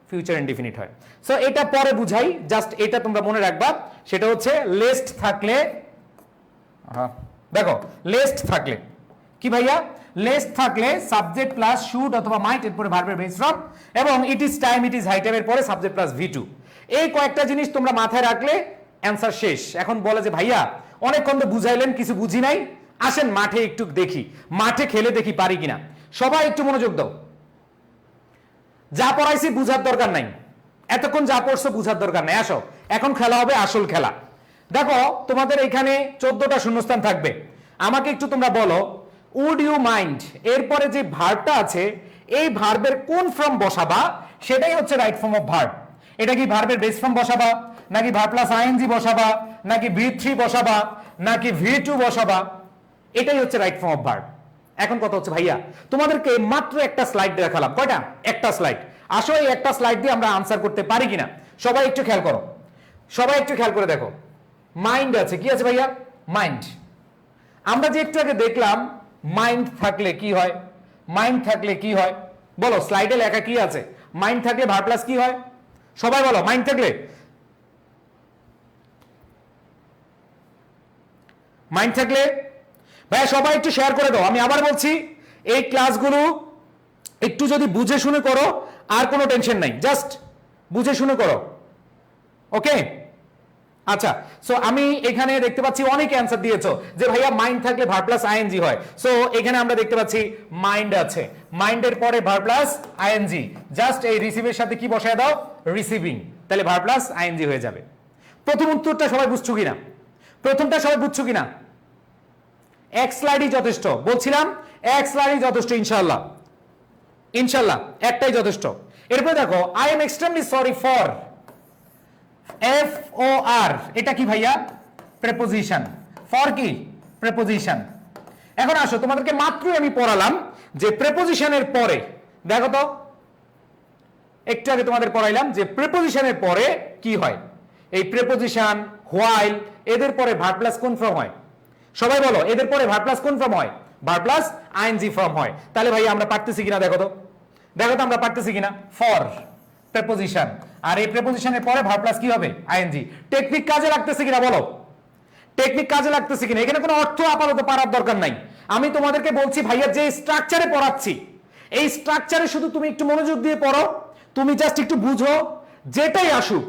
Speaker 1: ফিউচার ইনডিফিনিট হয়। সো এটা পরে বুঝাই, জাস্ট এটা তোমরা মনে রাখবা। সেটা হচ্ছে লেস্ট থাকলে, দেখো লেস্ট থাকলে কি ভাইয়া, লেস্ট থাকলে সাবজেক্ট প্লাস শুড অথবা মাইট, এরপরে ভার্বের বেস ফর্ম, এবং it is time, it is high টাইমের পরে সাবজেক্ট প্লাস V2। এই কয়েকটা জিনিস তোমরা মাথায় রাখলে অ্যান্সার শেষ। এখন বলে যে ভাইয়া অনেকক্ষণ তো বুঝাইলেন, কিছু বুঝি নাই, আসেন মাঠে একটু দেখি, মাঠে খেলে দেখি পারি কিনা। সবাই একটু মনোযোগ দাও, যা পড়াইছি বুঝার দরকার নাই, এতক্ষণ যা পড়ছো বুঝার দরকার নাই। আসো এখন খেলা হবে, আসল খেলা। দেখো তোমাদের এখানে 14টা শূন্যস্থান থাকবে। আমাকে একটু তোমরা বলো, উড ইউ মাইন্ড এরপরে যে ভার্বটা আছে, এই ভার্বের কোন ফর্ম বসাবা? সেটাই হচ্ছে রাইট ফর্ম অফ ভার্ব। এটা কি ভার্বের বেস ফর্ম বসাবা, নাকি ভার্ব প্লাস আইএনজি বসাবা, নাকি V3 বসাবা, নাকি V2 বসাবা? এটাই হচ্ছে রাইট ফর্ম অফ ভার্ব। এখন কথা হচ্ছে ভাইয়া তোমাদেরকে মাত্র একটা স্লাইড দেখালাম, কয়টা? একটা স্লাইড। আসলে এই একটা স্লাইড দিয়ে আমরা আনসার করতে পারি কিনা সবাই একটু খেয়াল করো, সবাই একটু খেয়াল করে দেখো। মাইন্ড আছে, কি আছে ভাইয়া? মাইন্ড। আমরা যে একটু আগে দেখলাম মাইন্ড থাকলে কি হয়, মাইন্ড থাকলে কি হয় বলো, স্লাইডে লেখা কি আছে? মাইন্ড থাকলে ভার প্লাস কি হয়? সবাই বলো, মাইন্ড থাকলে, মাইন্ড থাকলে ভাইয়া সবাই একটু শেয়ার করে দাও। আমি আবার বলছি, এই ক্লাসগুলো একটু যদি বুঝে শুনে করো আর কোনো টেনশন নাই, জাস্ট বুঝে শুনে করো, ওকে? আচ্ছা, সো আমি এখানে দেখতে পাচ্ছি অনেক অ্যান্সার দিয়েছো যে ভাইয়া মাইন্ড থাকলে ভার প্লাস আইএনজি হয়। সো এখানে আমরা দেখতে পাচ্ছি মাইন্ড আছে, মাইন্ডের পরে ভার প্লাস আইএনজি, জাস্ট এই রিসিভের সাথে কি বসায় দাও? রিসিভিং, তাহলে ভার প্লাস আইএনজি হয়ে যাবে। প্রথম উত্তরটা সবাই বুঝছো কিনা? প্রথমটা সবাই বুঝছো কিনা? এক স্লাইডই যথেষ্ট, বলছিলাম এক স্লাইডই যথেষ্ট, ইনশাআল্লাহ, ইনশাআল্লাহ একটাই যথেষ্ট। এরপরে দেখো, I am extremely sorry for, F O R, এটা কি ভাইয়া? প্রেপোজিশন। ফর কি? প্রেপোজিশন। এখন আসো, তোমাদেরকে মাত্রই আমি পড়ালাম যে প্রেপোজিশনের পরে, দেখো তো একটু আগে তোমাদের পড়াইলাম যে প্রেপোজিশনের পরে কি হয়। এই প্রেপোজিশন, হোয়াইল, এদের পরে ভার প্লাস কোন ফর্ম হয়? সবাই বলো, এদের পরে ভার প্লাস কোন ফর্ম হয়? ভার প্লাস আইএনজি ফর্ম হয়। তাহলে ভাই আমরা পারতেছি কিনা দেখো তো, দেখো তো আমরা পারতেছি কিনা। ফর প্রেপোজিশন, আর এই প্রেপোজিশনের পরে ভার প্লাস কি হবে? আইএনজি। টেকনিক কাজে লাগতেছে কিনা বলো, টেকনিক কাজে লাগতেছে কিনা? এখানে কোনো অর্থ আপাতত পারার দরকার নাই। আমি তোমাদেরকে বলছি ভাইয়া যে স্ট্রাকচারে পড়াচ্ছি, এই স্ট্রাকচারে শুধু তুমি একটু মনোযোগ দিয়ে পড়ো, তুমি জাস্ট একটু বুঝো, যেটাই আসুক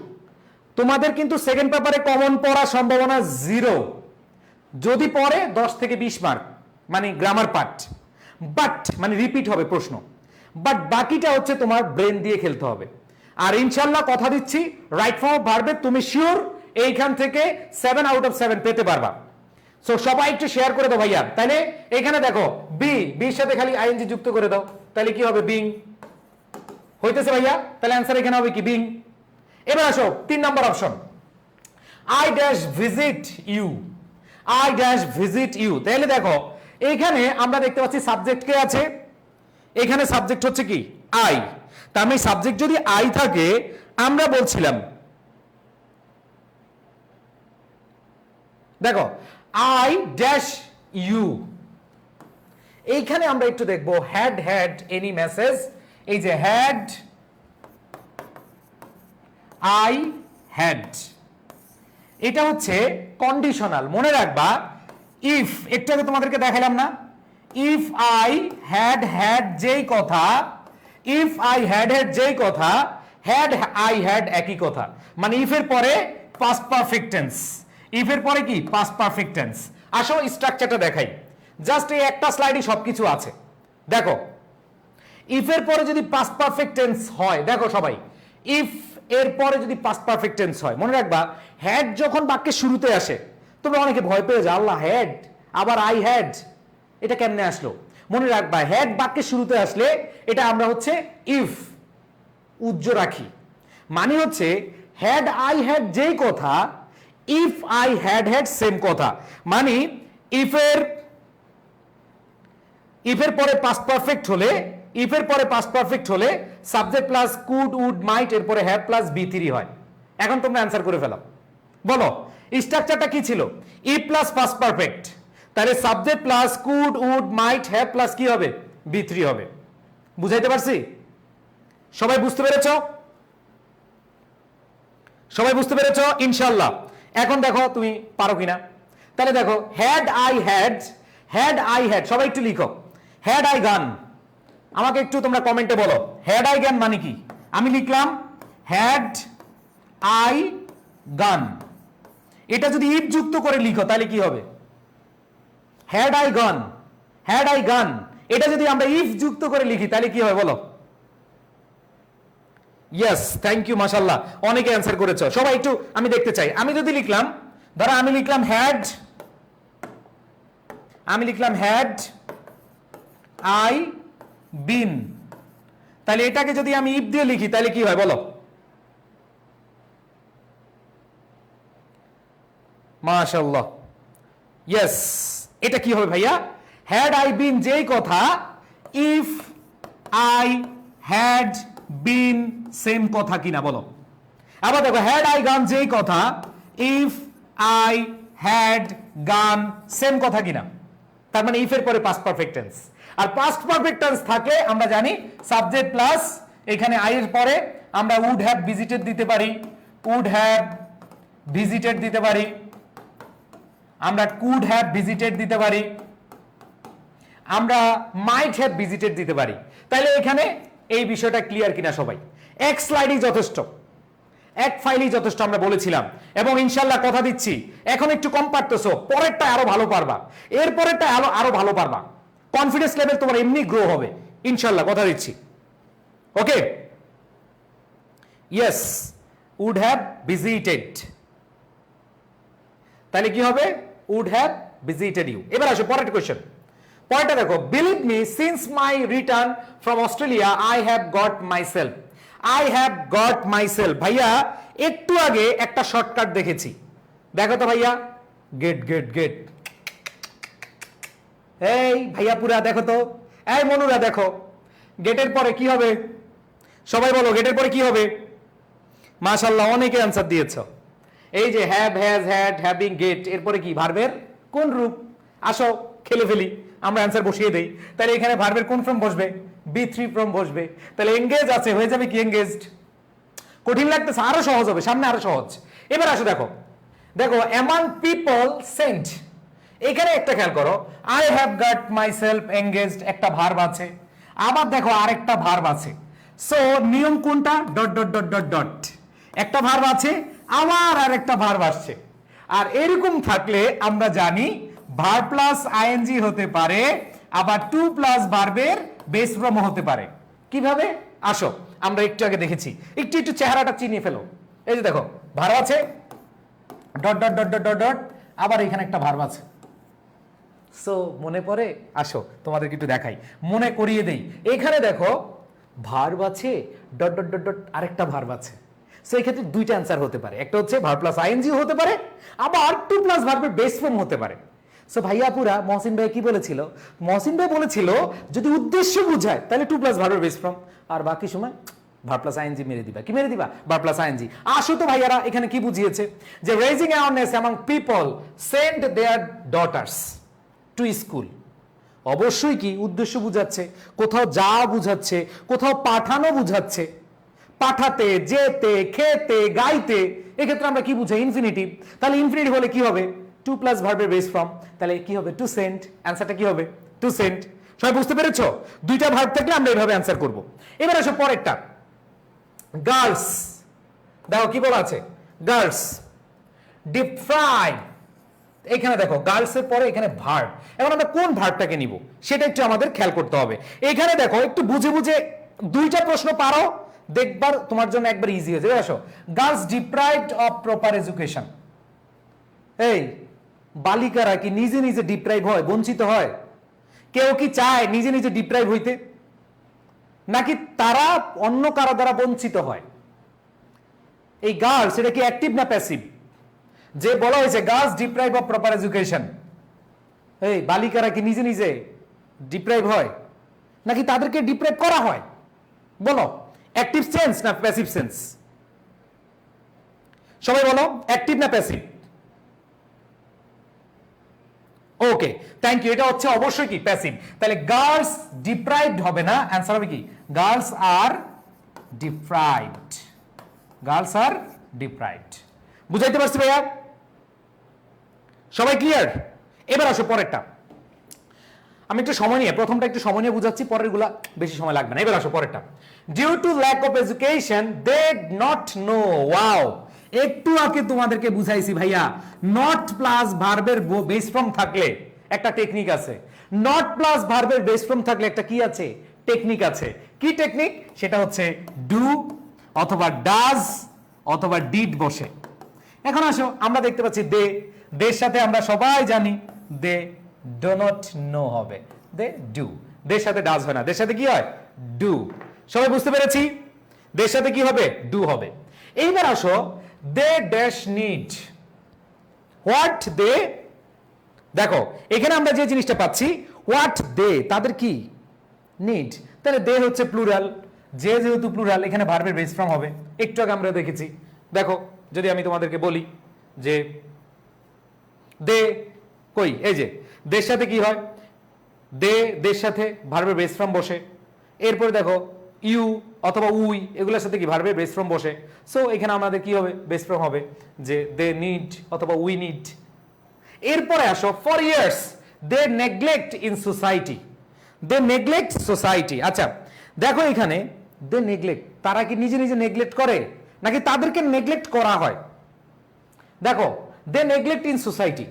Speaker 1: তোমাদের কিন্তু সেকেন্ড পেপারে কমন পড়ার সম্ভাবনা জিরো। যদি পড়ে 10 থেকে 20 মার্ক, মানে গ্রামার পার্ট, বাট মানে রিপিট হবে প্রশ্ন, বাট বাকিটা হচ্ছে তোমার ব্রেন দিয়ে খেলতে হবে। আর ইনশাল্লাহ কথা দিচ্ছি, রাইট ফর্ম অফ ভার্বে তুমি শিওর এইখান থেকে 7 আউট অফ 7 পেতে পারবা। সো সবাই একটু শেয়ার করে দাও ভাইয়া। তাহলে এখানে দেখো বির সাথে খালি আইএনজি যুক্ত করে দাও, তাহলে কি হবে? বিং হইতেছে ভাইয়া, তাহলে অ্যান্সার এখানে হবে কি? বিং। এবার আসো 3 নম্বর option, I dash visit you, I dash visit you. তাহলে দেখো এইখানে আমরা দেখতে পাচ্ছি সাবজেক্ট কে আছে, এখানে সাবজেক্ট হচ্ছে কি? আই। তার মানে সাবজেক্ট যদি আই থাকে, আমরা বলছিলাম দেখো আই ড্যাশ ইউ, এইখানে আমরা একটু দেখবো হ্যাড হ্যাড এনি মেসেজ, এই যে হ্যাড, আই হ্যাড, এটা হচ্ছে কন্ডিশনাল, মনে রাখবা। ইফ, একটু আগে তোমাদেরকে দেখালাম না, ইফ আই হ্যাড হ্যাড যেই কথা, ইফ আই হ্যাড হ্যাড যেই কথা, হ্যাড আই হ্যাড একই কথা, মানে ইফের পরে পাস্ট পারফেক্ট টেন্স, ইফের পরে কি? Past perfect tense. আসো স্ট্রাকচারটা দেখাই, জাস্ট এই একটা স্লাইডে সবকিছু আছে। দেখো ইফের পরে যদি পাস্ট পারফেক্ট টেন্স হয়, দেখো সবাই, ইফ এর পরে যদি পাস্ট পারফেক্ট টেন্স হয়, মনে রাখবা হ্যাড যখন বাক্যের শুরুতে আসে, তোমরা অনেকে ভয় পেয়ে যাও, আল্লাহ হ্যাড, আবার আই হ্যাড, এটা কেমনে আসলো? মনে রাখবা হ্যাড বাক্যের শুরুতে আসলে এটা আমরা হচ্ছে ইফ উজ্জ্ব রাখি, মানে হচ্ছে হ্যাড আই হ্যাড যেই কথা, if I had had same কথা, মানে ইফের পরে পাস্ট পারফেক্ট হলে, ইফের পরে পাস্ট পারফেক্ট হলে সাবজেক্ট প্লাস কুড উড মাইট, এরপরে হ্যাভ প্লাস বি3 হয়। এখন তোমরা অ্যান্সার করে ফেলো, বলো স্ট্রাকচারটা কি ছিল? ইফ প্লাস পাস্ট পারফেক্ট, তাহলে subject plus could would might have plus কি হবে? বি3 হবে। বুঝাইতে পারছি? সবাই বুঝতে পেরেছো? সবাই বুঝতে পেরেছো ইনশাআল্লাহ? এখন দেখো তুমি পারো কিনা। তাহলে দেখো had I had, had I had, সবাই একটু লিখো হ্যাড আই গান, আমাকে একটু তোমরা কমেন্টে বলো হ্যাড আই গান মানে কি। আমি লিখলাম হ্যাড আই গান, এটা যদি ইফ যুক্ত করে লিখো তাহলে কি হবে? হ্যাড আই গান, হ্যাড আই গান, এটা যদি আমরা ইফ যুক্ত করে লিখি তাহলে কি হবে বলো? ইয়েস, থ্যাংক ইউ, মাশাআল্লাহ, অনেকে অ্যান্সার করেছো। সবাই একটু আমি দেখতে চাই। আমি যদি লিখলাম, ধরো আমি লিখলাম হ্যাড, আমি লিখলাম হ্যাড আই বিন, তাহলে এটাকে যদি আমি ইফ দিয়ে লিখি তাহলে কি হয় বলো? মাশাআল্লাহ, ইয়েস, এটা কি হবে ভাইয়া? হ্যাড আই বিন যেই কথা, if I had been same কথা কিনা বলো। আবার দেখো হ্যাড আই গান যেই কথা, ইফ আই হ্যাড গান সেম কথা কিনা। তার মানে ইফ এর পরে পাস্ট পারফেক্ট টেন্স, আর পাস্ট পারফেক্ট টেন্স থাকলে আমরা জানি সাবজেক্ট প্লাস এখানে আই এর পরে আমরা উড হ্যাভ ভিজিটেড দিতে পারি, উড হ্যাভ ভিজিটেড দিতে পারি, আমরা কুড হ্যাভ ভিজিটেড দিতে পারি, আমরা মাইট হ্যাভ ভিজিটেড দিতে পারি। তাহলে এখানে এই বিষয়টা ক্লিয়ার কিনা সবাই? এক স্লাইডই যথেষ্ট, এক ফাইলই যথেষ্ট আমরা বলেছিলাম, এবং ইনশাল্লাহ কথা দিচ্ছি এখন একটু কম পারতেছো, পরেরটা আরো ভালো পারবা, এর পরেরটা আরো ভালো পারবা, কনফিডেন্স লেভেল তোমার এমনি গ্রো হবে ইনশাল্লাহ, কথা দিচ্ছি। Okay, yes, would have visited, তাহলে কি হবে? Would have visited you. এবার আসো পরের কোয়েশ্চেন, পরেরটা দেখো, believe me since my return from Australia I have got myself, I have got myself. ভাইয়া একটু আগে একটা শর্টকাট দেখেছি, দেখো তো ভাইয়া, গেট গেট গেট, এই ভাইয়া পুরা দেখো তো, এই মনুরা দেখো, গেটের পরে কি হবে? সবাই বলো গেটের পরে কি হবে? মাশাআল্লাহ অনেকে অ্যান্সার দিয়েছো। এই যে have, has, had, having, get, এরপরে কি ভার্বের কোন রূপ? আসো খেলে ফেলি, আমরা অ্যান্সার বসিয়ে দেই। তাহলে এখানে ভার্বের কোন ফর্ম বসবে? বি3 ফর্ম বসবে। তাহলে এঙ্গেজ আছে, হয়ে যাবে কি এঙ্গেজড। কঠিন লাগতেছে, আরো সহজ হবে, সামনে আরো সহজ। এবার আসো দেখো, দেখো অ্যামং পিপল সেন্ট, এখানে একটা খেয়াল করো, I have got myself engaged, একটা ভার্ব আছে, আবার দেখো আরেকটা ভার্ব আছে। সো নিয়ম কোনটা? Dot dot dot dot dot, একটা ভার্ব আছে আবার আরেকটা ভার্ব আসছে। আর এরকম থাকলে আমরা জানি ভার্ব প্লাস আইএনজি হতে পারে, আবার টু প্লাস ভার্বের বেস ফর্ম হতে পারে। কিভাবে? আসো আমরা একটু আগে দেখেছি, একটু একটু চেহারাটা চিনিয়ে ফেলো। এই যে দেখো ভার্ব আছে, dot dot dot dot dot dot, আবার এখানে একটা ভার্ব আছে। সো মনে পড়ে? আসো তোমাদেরকে একটু দেখাই, মনে করিয়ে দেই। এখানে দেখো ভার্ব আছে, ডট ডট ডট ডট, আরেকটা ভার্ব আছে। সো এই ক্ষেত্রে দুইটা অ্যান্সার হতে পারে, একটা হচ্ছে ভার্ব প্লাস আইএনজি হতে পারে, আবার টু প্লাস ভার্বের বেস ফর্ম হতে পারে। সো ভাইয়াপুরা মহসিন ভাই কি বলেছিল? মহসিন ভাই বলেছিল যদি উদ্দেশ্য বুঝায় তাহলে টু প্লাস ভার্বের বেস ফর্ম, আর বাকি সময় ভার্ব প্লাস আইএনজি মেরে দিবা। কি মেরে দিবা? Verb plus ING. আসো তো ভাইয়ারা এখানে কি বুঝিয়েছে? যে raising awareness among people send their daughters to school. অবশ্যই কি উদ্দেশ্য বুঝাচ্ছে, কোথাও যা বুঝাচ্ছে, কোথাও পাঠানো বুঝাচ্ছে, পাঠাতে, যেতে, খেতে, গাইতে, এক্ষেত্রে আমরা কি বুঝাই? ইনফিনিটিভ। তাহলে ইনফিনিটিভ হলে কি হবে? টু প্লাস ভার্বের বেস ফর্ম, তাহলে কি হবে? To send. অ্যান্সারটা কি হবে? To send. সবাই বুঝতে পেরেছো? দুইটা ভার্ব থাকলে আমরা এইভাবে অ্যান্সার করব। এবার আসো পরেরটা, গার্লস। দেখো কি বলা আছে? Girls deep fry. এখানে দেখো গার্লস এর পরে এখানে ভার্ব, এখন আমরা কোন ভার্বটাকে নিব সেটা একটু আমাদের খেয়াল করতে হবে। এখানে দেখো একটু বুঝে বুঝে দুইটা প্রশ্ন পারো, দেখবার তোমার জন্য একবার ইজি হয়ে যাবে। আসো, girls deprived of proper education. এই বালিকারা কি নিজে নিজে ডিপ্রাইভ হয়, বঞ্চিত হয়? কেউ কি চায় নিজে নিজে ডিপ্রাইভ হইতে, নাকি তারা অন্য কারো দ্বারা বঞ্চিত হয়? এই গার্লস এটা কি অ্যাক্টিভ না প্যাসিভ? যে বলা হয়েছে girls deprive of proper education, এই বালিকারা কি নিজে নিজে ডিপ্রাইভ হয়, নাকি তাদেরকে ডিপ্রাইভ করা হয়? বলো, অ্যাক্টিভ সেন্স না প্যাসিভ সেন্স? সবাই বলো, অ্যাক্টিভ না প্যাসিভ? Okay, thank you. এটা হচ্ছে অবশ্যই কি প্যাসিভ। তাহলে গার্লস ডিপ্রাইভড হবে না, অ্যান্সার হবে কি গার্লস আর ডিপ্রাইভড। গার্লস আর ডিপ্রাইভড। বুঝাইতে পারছি ভাইয়া? সবাই ক্লিয়ার? এবার আসো পরেরটা, আমি একটু সময় নিয়ে প্রথমটা একটু সময় নিয়ে বুঝাচ্ছি, পরের গুলা বেশি সময় লাগবে না। এবার আসো পরেরটা, due to lack of education they not know. Wow, একটু আগে তোমাদেরকে বুঝাইছি ভাইয়া, নট প্লাস ভার্বের বেস ফর্ম থাকলে একটা টেকনিক আছে। নট প্লাস ভার্বের বেস ফর্ম থাকলে একটা কি আছে? টেকনিক আছে। কি টেকনিক? সেটা হচ্ছে ডু অথবা ডাজ অথবা ডিড বসে। এখন আসো, আমরা দেখতে পাচ্ছি দে, দের সাথে আমরা সবাই জানি দে ডো নট নো হবে, দে ডু। দের সাথে ডাজ হয় না, দের সাথে কি হয়? ডু। সবাই বুঝতে পেরেছি? দের সাথে কি হবে? ডু হবে। এইবার আসো, they dash need what they. দেখো এখানে আমরা যে জিনিসটা পাচ্ছি, হোয়াট দে, তাদের কি নিড, তাহলে দে হচ্ছে প্লুরাল, যে যেহেতু প্লুরাল এখানে ভার্বের বেস ফর্ম হবে। একটু আগে আমরা দেখেছি, দেখো যদি আমি তোমাদেরকে বলি যে দে কই, এই যে দের সাথে কি হয়, দে দের সাথে ভার্বের বেস ফর্ম বসে, এরপরে দেখো ইউ অথবা উই এগুলোর সাথে কি ভার্বের বেস ফর্ম বসে। সো এখানে আমাদের কি হবে, বেস ফর্ম হবে যে দে নিড অথবা উই নিড। এরপরে আসো for years they neglect in society, they neglect society. আচ্ছা দেখো এখানে দে নেগলেক্ট, তারা কি নিজে নিজে নেগলেক্ট করে নাকি তাদেরকে নেগলেক্ট করা হয়? দেখো দে নেগলেক্ট ইন সোসাইটি,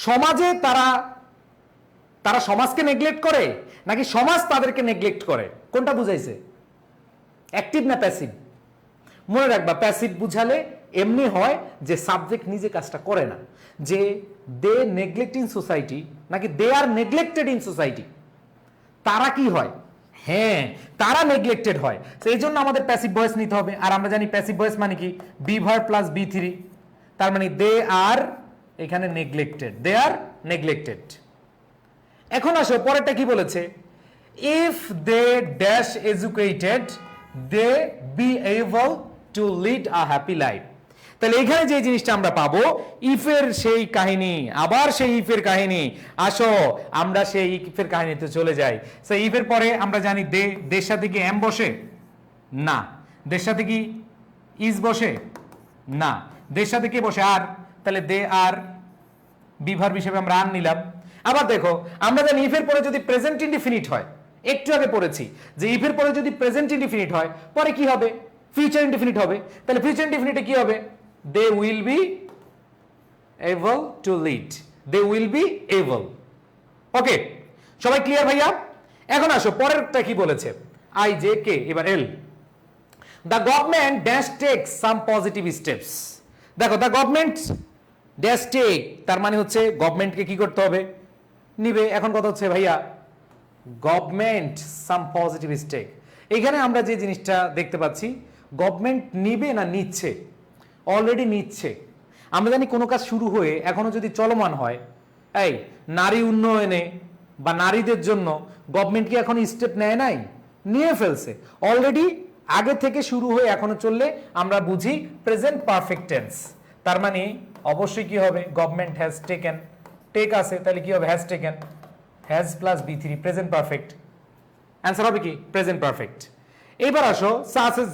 Speaker 1: সমাজে তারা তারা সমাজকে নেগলেক্ট করে নাকি সমাজ তাদেরকে নেগলেক্ট করে, কোনটা বুঝাইছে, অ্যাক্টিভ না প্যাসিভ? মনে রাখবা প্যাসিভ বুঝালে এমনি হয় যে সাবজেক্ট নিজে কাজটা করে না, যে দে নেগলেক্ট ইন সোসাইটি নাকি দে আর নেগলেক্টেড ইন সোসাইটি, তারা কি হয়, হ্যাঁ তারা নেগলেক্টেড হয়। তো এই জন্য আমাদের প্যাসিভ ভয়েস নিতে হবে, আর আমরা জানি প্যাসিভ ভয়েস মানে কি, be verb plus B three, তার মানে দে আর এখানে নেগলেক্টেড, দে আর নেগলেক্টেড। এখন আসো পরেরটা কি বলেছে, if they dash educated they be able to lead a happy life. তাহলে এখানে যে জিনিসটা আমরা পাবো ইফের সেই কাহিনী, আবার সেই ইফের কাহিনী। আসো আমরা সেই ইফের কাহিনীতে চলে যাই। সেই ইফের পরে আমরা জানি দে, দের সাথে কি এম বসে না, দের সাথে কি ইজ বসে না, দের সাথে কি বসে আর, তাহলে দে আর বি ভার্ব হিসেবে আমরা আর নিলাম। আবার দেখো আমরা জানি ইফের পরে যদি প্রেজেন্ট ইনডিফিনিট হয়, একটু আগে পড়েছি যে ইফের পরে যদি প্রেজেন্ট ইনডিফিনিট হয় পরে কি হবে, ফিউচার ইনডিফিনিট হবে। তাহলে ফিউচার ইনডিফিনিটে কি হবে, they will be able to lead, they will be able. Okay সবাই ক্লিয়ার ভাইয়া? এখন আসো পরেরটা কি বলেছে, আই জে কে, এবার L. The government dash take some positive steps. দেখো দ্য গভর্নমেন্ট ড্যাশ টেক, তার মানে হচ্ছে গভর্নমেন্টকে কি করতে হবে, নিবে। এখন কথা হচ্ছে ভাইয়া গভর্নমেন্ট সাম পজিটিভ স্টেপ, এখানে আমরা যে জিনিসটা দেখতে পাচ্ছি গভর্নমেন্ট নিবে না নিচ্ছে, অলরেডি নিচ্ছে। আমরা জানি কোনো কাজ শুরু হয়ে এখনো যদি চলমান হয়, এই নারী উন্নয়নে বা নারীদের জন্য গভর্নমেন্ট কি এখন স্টেপ নেয় নাই, নিয়ে ফেলছে অলরেডি, আগে থেকে শুরু হয়ে এখনো চললে আমরা বুঝি প্রেজেন্ট পারফেক্ট টেন্স। তার মানে অবশ্যই কি হবে, গভর্নমেন্ট হ্যাজ টেকেন, টেক আছে তাহলে কি হবে, has taken, has plus B three present perfect, answer হবে কি প্রেজেন্ট পারফেক্ট। এবার আসো সাসেস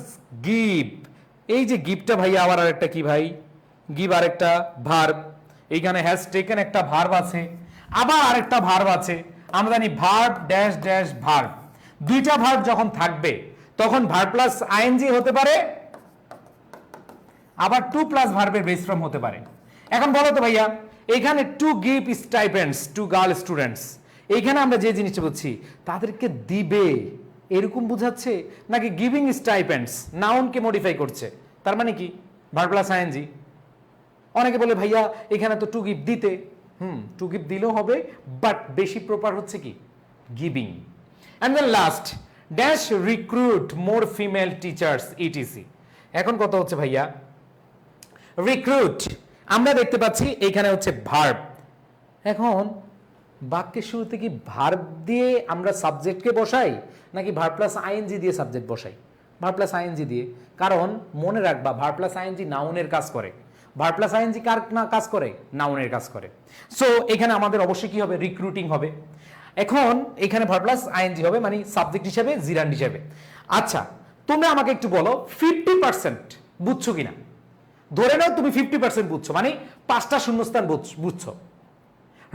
Speaker 1: গিভ, এই যে গিভটা ভাই আবার আরেকটা কি ভাই, গিভ আরেকটা ভার্ব, এইখানে হ্যাজ টেকেন একটা ভার্ব আছে, আবার আরেকটা ভার্ব আছে। আমরা জানি ভার্ব ড্যাশ ড্যাশ ভার্ব, দুইটা ভার্ব যখন থাকবে তখন ভার্ব প্লাস আইএনজি হতে পারে, আবার টু প্লাস ভার্বের বেস ফর্ম হতে পারে। এখন বলো তো ভাইয়া এখানে to give stipends to girl students, এইখানে আমরা যে জিনিসটা বুঝছি তাদেরকে দিবে এরকম বুঝাচ্ছে নাকি গিভিং স্টাইপেন্ডস নাউনকে মডিফাই করছে, তার মানে কি ভার্ব প্লাস আইএনজি। অনেকে বলে ভাইয়া এখানে তো টু গিভ দিতে, টু গিভ দিলেও হবে বাট বেশি প্রপার হচ্ছে কি giving. And then last dash recruit more female teachers ETC. এখন কথা হচ্ছে ভাইয়া রিক্রুট, আমরা দেখতে পাচ্ছি এখানে হচ্ছে ভার্ব। এখন বাক্যের শুরুতে কি ভার্ব দিয়ে আমরা সাবজেক্টকে বসাই নাকি ভার্ব প্লাস আইএনজি দিয়ে সাবজেক্ট বসাই? ভার্ব প্লাস আইএনজি দিয়ে, কারণ মনে রাখবা ভার্ব প্লাস আইএনজি নাউনের কাজ করে, ভার্ব প্লাস আইএনজি কার না কাজ করে, নাউনের কাজ করে। সো এখানে আমাদের অবশ্যই কি হবে, রিক্রুটিং হবে। এখন এখানে ভার্ব প্লাস আইএনজি হবে মানে সাবজেক্ট হিসেবে জিরান্ড হিসেবে। আচ্ছা তোমরা আমাকে একটু বলো 50% বুঝছো কিনা, ধরে নাও তুমি 50% বুঝছো, মানে 5টা শূন্যস্থান বুঝছো।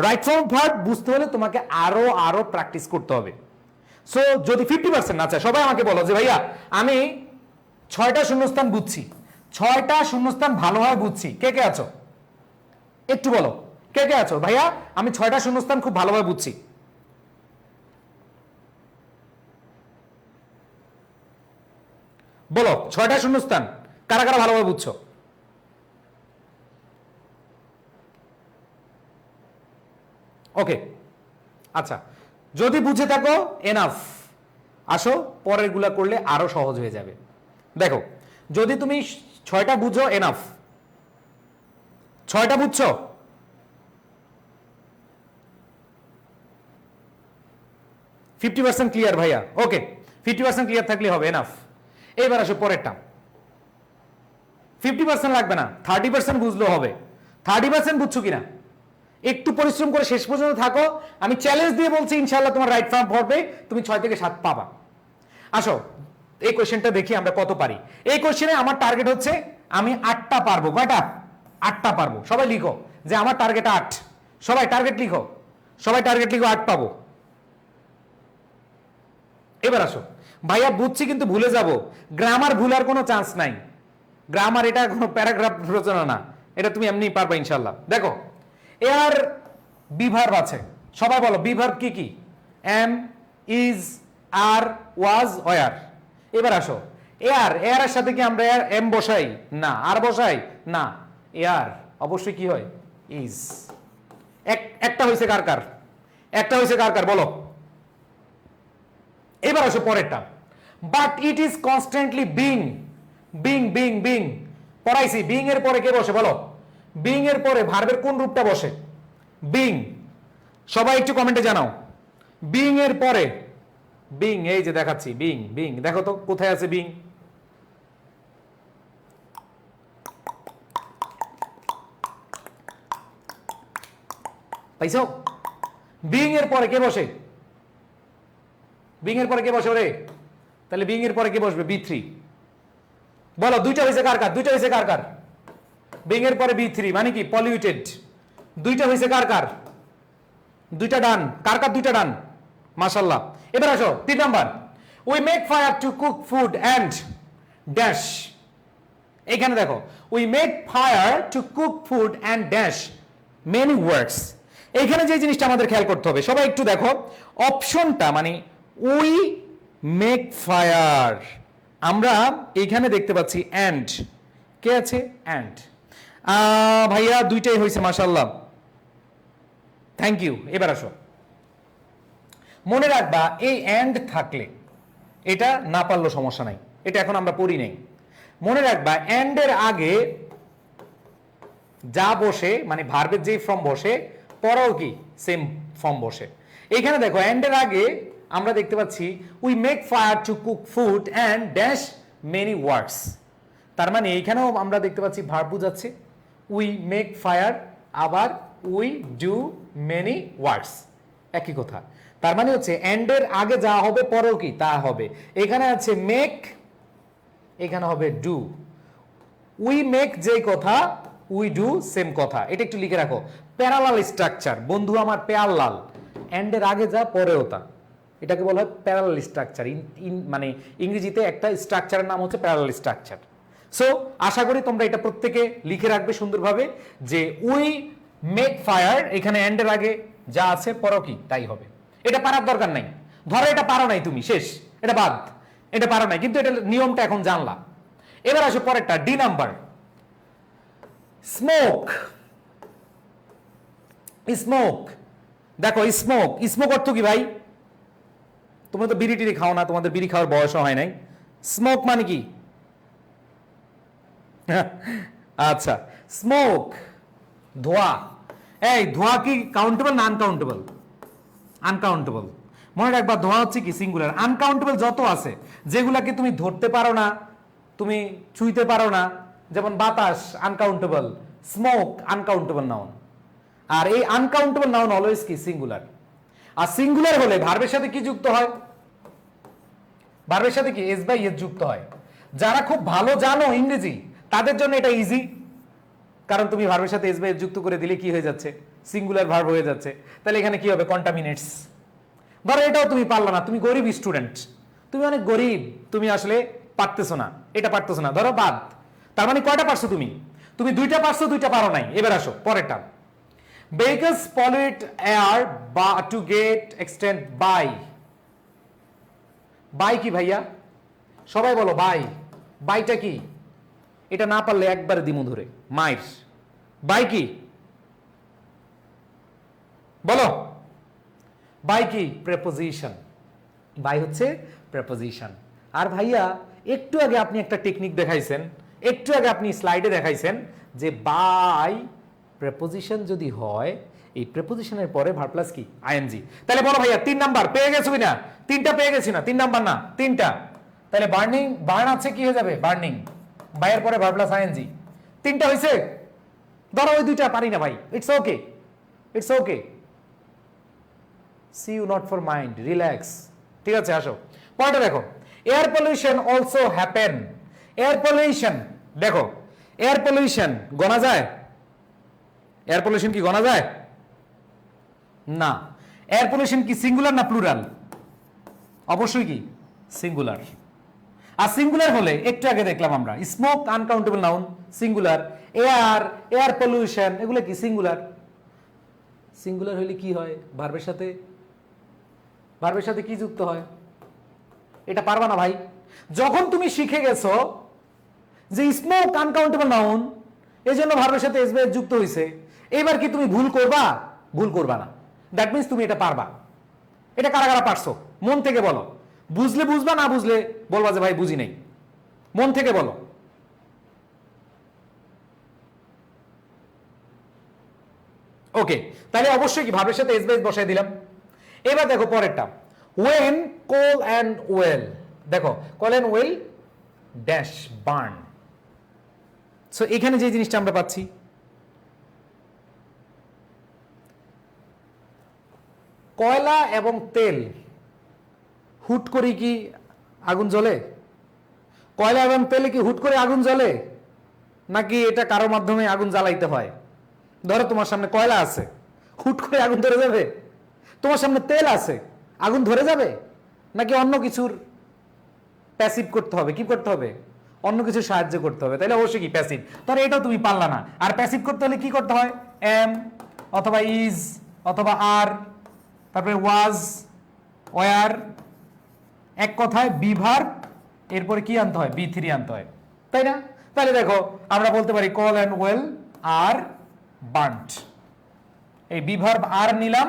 Speaker 1: রাইট ফর্ম ভার্ব বুঝতে হলে তোমাকে আরো প্র্যাকটিস করতে হবে। সো যদি 50% না চায় সবাই আমাকে বলো যে ভাইয়া আমি 6টা শূন্যস্থান বুঝছি, 6টা শূন্যস্থান ভালোভাবে বুঝছি, কে কে আছো একটু বলো, কে কে আছো ভাইয়া আমি 6টা শূন্যস্থান খুব ভালোভাবে বুঝছি। বলো 6টা শূন্যস্থান কারা কারা ভালোভাবে বুঝছো? ওকে আচ্ছা যদি বুঝে থাকো এনাফ, আসো পরের গুলা করলে আরো সহজ হয়ে যাবে। দেখো যদি তুমি 6টা বুঝো এনাফ, 6টা বুঝছো, 50% ক্লিয়ার ভাইয়া, ওকে 50% ক্লিয়ার থাকলে হবে, এনাফ। এবার আসো পরেরটা। 50% লাগবে না, 30% বুঝলেও হবে। 30% বুঝছো কিনা একটু পরিশ্রম করে শেষ পর্যন্ত থাকো, আমি চ্যালেঞ্জ দিয়ে বলছি ইনশাআল্লাহ তোমার রাইট ফর্ম পড়বে, তুমি 6 থেকে 7 পাবা। আসো এই কোশ্চেনটা দেখি আমরা কত পারি। এই কোশ্চেনে আমার টার্গেট হচ্ছে আমি 8টা পারবো। কয়টা? 8টা পারবো। সবাই লিখো যে আমার টার্গেট 8। সবাই টার্গেট লিখো, সবাই টার্গেট লিখো, 8 পাবো। এবার আসো ভাইয়া বুঝছি কিন্তু ভুলে যাব, গ্রামার ভুলার কোনো চান্স নাই। গ্রামার এটা কোনো প্যারাগ্রাফ রচনা না, এটা তুমি এমনি পারবা ইনশাআল্লাহ। দেখো এর বিভার্ব আছে, সবাই বলো বিভার্ব কি কি? Am, is, are, was, were. এবার আসো এর এর সাথে কি আমরা এম বসাই? না। আর বসাই? না। এর অবশ্যই কি হয়? ইজ। একটা হয়েছে কার কার? একটা হয়েছে কার কার বলো? এবার আসো পরেরটা। But it is constantly being. Being being being পড়াইছি। বিং এর পরে কে বসে বলো? বিং এর পরে ভার্বের কোন রূপটা বসে? বিং। সবাই একটু কমেন্টে জানাও। বিং এর পরে, বিং এই যে দেখাচ্ছি, বিং বিং দেখো তো কোথায় আছে বিং? পাইছো? বিং এর পরে কে বসে? বিং এর পরে কে বসে রে? তাহলে বিং এর পরে কে বসবে? বি3। বলো দুইটা হয়েছে কার কার? দুইটা হয়েছে কার কার? বিং এর পরে বি3 মানে কি? পলিউটেড। দুইটা হয়েছে কার কার? দুইটা ডান। কার কার দুইটা ডান? মাশাআল্লাহ। এবার আসো 3 number. We make fire to cook food and dash. এখানে দেখো we make fire to cook food and dash many works. এইখানে যে জিনিসটা আমাদের খেয়াল করতে হবে, সবাই একটু দেখো অপশনটা, মানে উই মেক ফায়ার, আমরা এইখানে দেখতে পাচ্ছি এন্ড। কে আছে? এন্ড। ভাইয়া দুইটাই হয়েছে মাশাআল্লাহ, থ্যাংক ইউ। এবার আসো মনে রাখবা এই এন্ড থাকলে, এটা না পারলেও সমস্যা নাই, এটা এখন আমরা পড়ি নাই। মনে রাখবা এন্ড এর আগে যা বসে, মানে ভার্বের যেই ফর্ম বসে, পরেও কি সেম ফর্ম বসে। এখানে দেখো এন্ড এর আগে আমরা দেখতে পাচ্ছি we make fire to cook food and dash many works. তার মানে এইখানেও আমরা দেখতে পাচ্ছি ভার্ব বুঝাচ্ছে উই মেক ফায়ার, আবার উই ডু মেনি ওয়ার্কস, একই কথা। তার মানে হচ্ছে এন্ড এর আগে যা হবে পরেও কি তা হবে। এখানে আছে মেক, এখানে হবে ডু। উই মেক যে কথা, উই ডু সেম কথা। এটা একটু লিখে রাখো, প্যারালাল স্ট্রাকচার। বন্ধু আমার প্যারালাল, এন্ড এর আগে যা পরেও তা, এটাকে বলা হয় প্যারালাল স্ট্রাকচার। মানে ইংরেজিতে একটা স্ট্রাকচারের নাম হচ্ছে প্যারালাল স্ট্রাকচার। সো আশা করি তোমরা এটা প্রত্যেকে লিখে রাখবে সুন্দরভাবে, যে উই মেক ফায়ার, এখানে এন্ড এর আগে যা আছে পরেও কি তাই হবে। এটা পারার দরকার নাই, ধরো এটা পারো নাই তুমি, শেষ, এটা বাদ, এটা পারো নাই, কিন্তু এটা নিয়মটা এখন জানলা। এবার আসো পরেরটা, ডি নাম্বার। স্মোক। স্মোক দেখো, স্মোক, স্মোক অর্থ কি ভাই? তোমরা তো বিড়ি টিড়ি খাও না, তোমাদের বিড়ি খাওয়ার বয়সও হয় নাই। স্মোক মানে কি? আচ্ছা, স্মোক ধোঁয়া। এই ধোঁয়া কি কাউন্টেবল না আনকাউন্টেবল? আনকাউন্টেবল। মনে রাখবা ধোঁয়া হচ্ছে কি সিঙ্গুলার। আনকাউন্টেবল যত আছে, যেগুলাকে তুমি ধরতে পারো না, তুমি ছুঁইতে পারো না, যেমন বাতাস আনকাউন্টেবল, স্মোক আনকাউন্টেবল নাউন। আর এই আনকাউন্টেবল নাউন অলওয়েজ কি সিঙ্গুলার। আর সিঙ্গুলার হলে ভার্বের সাথে কি যুক্ত হয়? ভার্বের সাথে কি এস বাই এস যুক্ত হয়। যারা খুব ভালো জানো ইংরেজি তাদের জন্য এটা ইজি, কারণ তুমি ভার্বের সাথে এস বাই এস যুক্ত করে দিলে কি হয়ে যাচ্ছে? সিঙ্গুলার ভার্ব হয়ে যাচ্ছে। তাহলে এখানে কি হবে? কন্টামিনেটস। ধরো এটাও তুমি পারলা না, তুমি গরিব স্টুডেন্ট, তুমি অনেক গরিব, তুমি আসলে পারতেছো না, এটা পারতেছো না, ধরো বাদ। তার মানে কয়টা পারছো তুমি? তুমি দুইটা পারছো, দুইটা পারো নাই। এবার আসো পরেরটা। Vehicles pollute air to get extent by। By কি ভাইয়া? সবাই বলো বাই। বাইটা কি? এটা না পারলে একবারে দিমু ধরে মাইর। বাই কি বলো? বাই কি? প্রেপোজিশন। বাই হচ্ছে প্রেপোজিশন। আর ভাইয়া একটু আগে আপনি একটা টেকনিক দেখাইছেন, একটু আগে আপনি স্লাইডে দেখাইছেন যে বাই প্রেপোজিশন যদি হয় এই প্রিপোজিশনের পরে ভার্ব প্লাস কি আইএনজি। তাহলে বলো ভাইয়া 3 নাম্বার পেয়ে গেছো কিনা? 3টা পেয়ে গেছি না? 3 নাম্বার না 3টা। তাহলে বার্ন আছে কি হয়ে যাবে বার্নিং, বাইয়ের পরে ভার্ব প্লাস আইএনজি। 3টা হইছে? ধরো ওই 2টা পারি না ভাই, it's okay, it's okay, see you not for mind, relax. ঠিক আছে, আসো পয়েন্টটা দেখো। Air pollution also happen. Air pollution দেখো, এয়ার পলিউশন গণা যায়? এয়ার পলিউশন কি গণা যায়? না। এয়ার পলিউশন কি সিঙ্গুলার না প্লুরাল? অবশ্যই কি সিঙ্গুলার। আর সিঙ্গুলার হলে একটু আগে দেখলাম আমরা smoke uncountable noun singular, air, air pollution এগুলো কি সিঙ্গুলার। সিঙ্গুলার হলে কি হয়? ভার্বের সাথে, ভার্বের সাথে কি যুক্ত হয়? এটা পারবা না ভাই। যখন তুমি শিখে গেছো যে স্মোক আনকাউন্টেবল নাউন, এই জন্য ভার্বের সাথে এসবিএস যুক্ত হয়েছে, এবার কি তুমি ভুল করবা? ভুল করবা না। দ্যাট মিন্স তুমি এটা পারবা। এটা কারা কারা পারছো মন থেকে বলো। বুঝলে বুঝবা, না বুঝলে বলবা যে ভাই বুঝি নাই। মন থেকে বলো। ওকে, তাহলে অবশ্যই কি ভার্বের সাথে এসবিএস বসাই দিলাম। এবার দেখো পরেরটা, ওয়েন কোল অ্যান্ড ওয়েল। দেখো coal and oil dash burn. So এখানে যে জিনিসটা আমরা পাচ্ছি, কয়লা এবং তেল হুট করে কি আগুন জ্বলে? কয়লা এবং তেলে কি হুট করে আগুন জ্বলে, নাকি এটা কারোর মাধ্যমে আগুন জ্বালাইতে হয়? ধরো তোমার সামনে কয়লা আছে, হুট করে আগুন ধরে যাবে? তোমার সামনে তেল আছে, আগুন ধরে যাবে? নাকি অন্য কিছুর প্যাসিভ করতে হবে? কি করতে হবে? অন্য কিছু সাহায্য করতে হবে। তাহলে অবশ্যই কি প্যাসিভ। তাহলে এটাও তুমি পারলা না। আর প্যাসিভ করতে হলে কি করতে হয়? এম অথবা ইজ অথবা আর, তারপরে ওয়াজ, ওয়ার, এক কথায় বি ভার্ব, এরপরে কি আনতে হয়? বি3 আনতে হয়, তাই না? তাহলে দেখো আমরা বলতে পারি call and well R burned. এই বি ভার্ব আর নিলাম,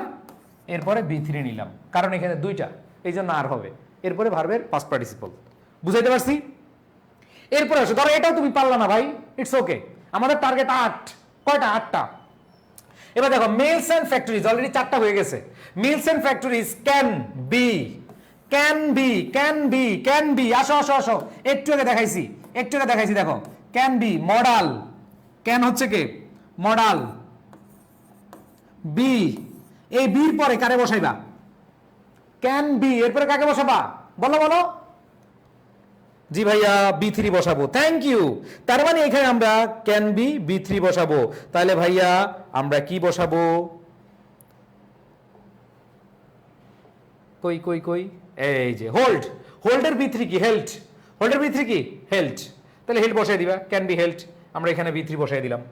Speaker 1: এরপরে বি3 নিলাম, কারণ এখানে 2টা, এই জন্য আর হবে। এরপরে ভার্বের পাস্ট পার্টিসিপল। বুঝাইতে পারছি? এরপরে আসো, ধরো এটাও তুমি পারলা না ভাই, ইটস ওকে। আমাদের টার্গেট 8। কয়টা? 8টা। এবার দেখো মিলস এন্ড ফ্যাক্টরিজ, অলরেডি 4টা হয়ে গেছে। Mills and factories can be, can be, can be, can be. আসো আসো আসো, একটু আগে দেখাইছি, একটু আগে দেখাইছি। দেখো ক্যান বি মডাল, ক্যান হচ্ছে কে? মডাল। বি, এই বির পরে কারে বসাইবা? ক্যান বি, এরপরে কাকে বসাবা? বলো বলো। জি ভাইয়া বি3 বসাবো, থ্যাংক ইউ। তার মানে এখানে আমরা ক্যান বি বি3 বসাবো। তাহলে ভাইয়া আমরা কি বসাবো? কই কই কই, এই যে হোল্ড। হোল্ডের বি3 কি? হেল্ড। হোল্ডের বি3 কি? হেল্ড। তাহলে হেল্ড বসাই দিবা, ক্যান বি হেল্ড। আমরা এখানে বি3 বসাই দিলাম।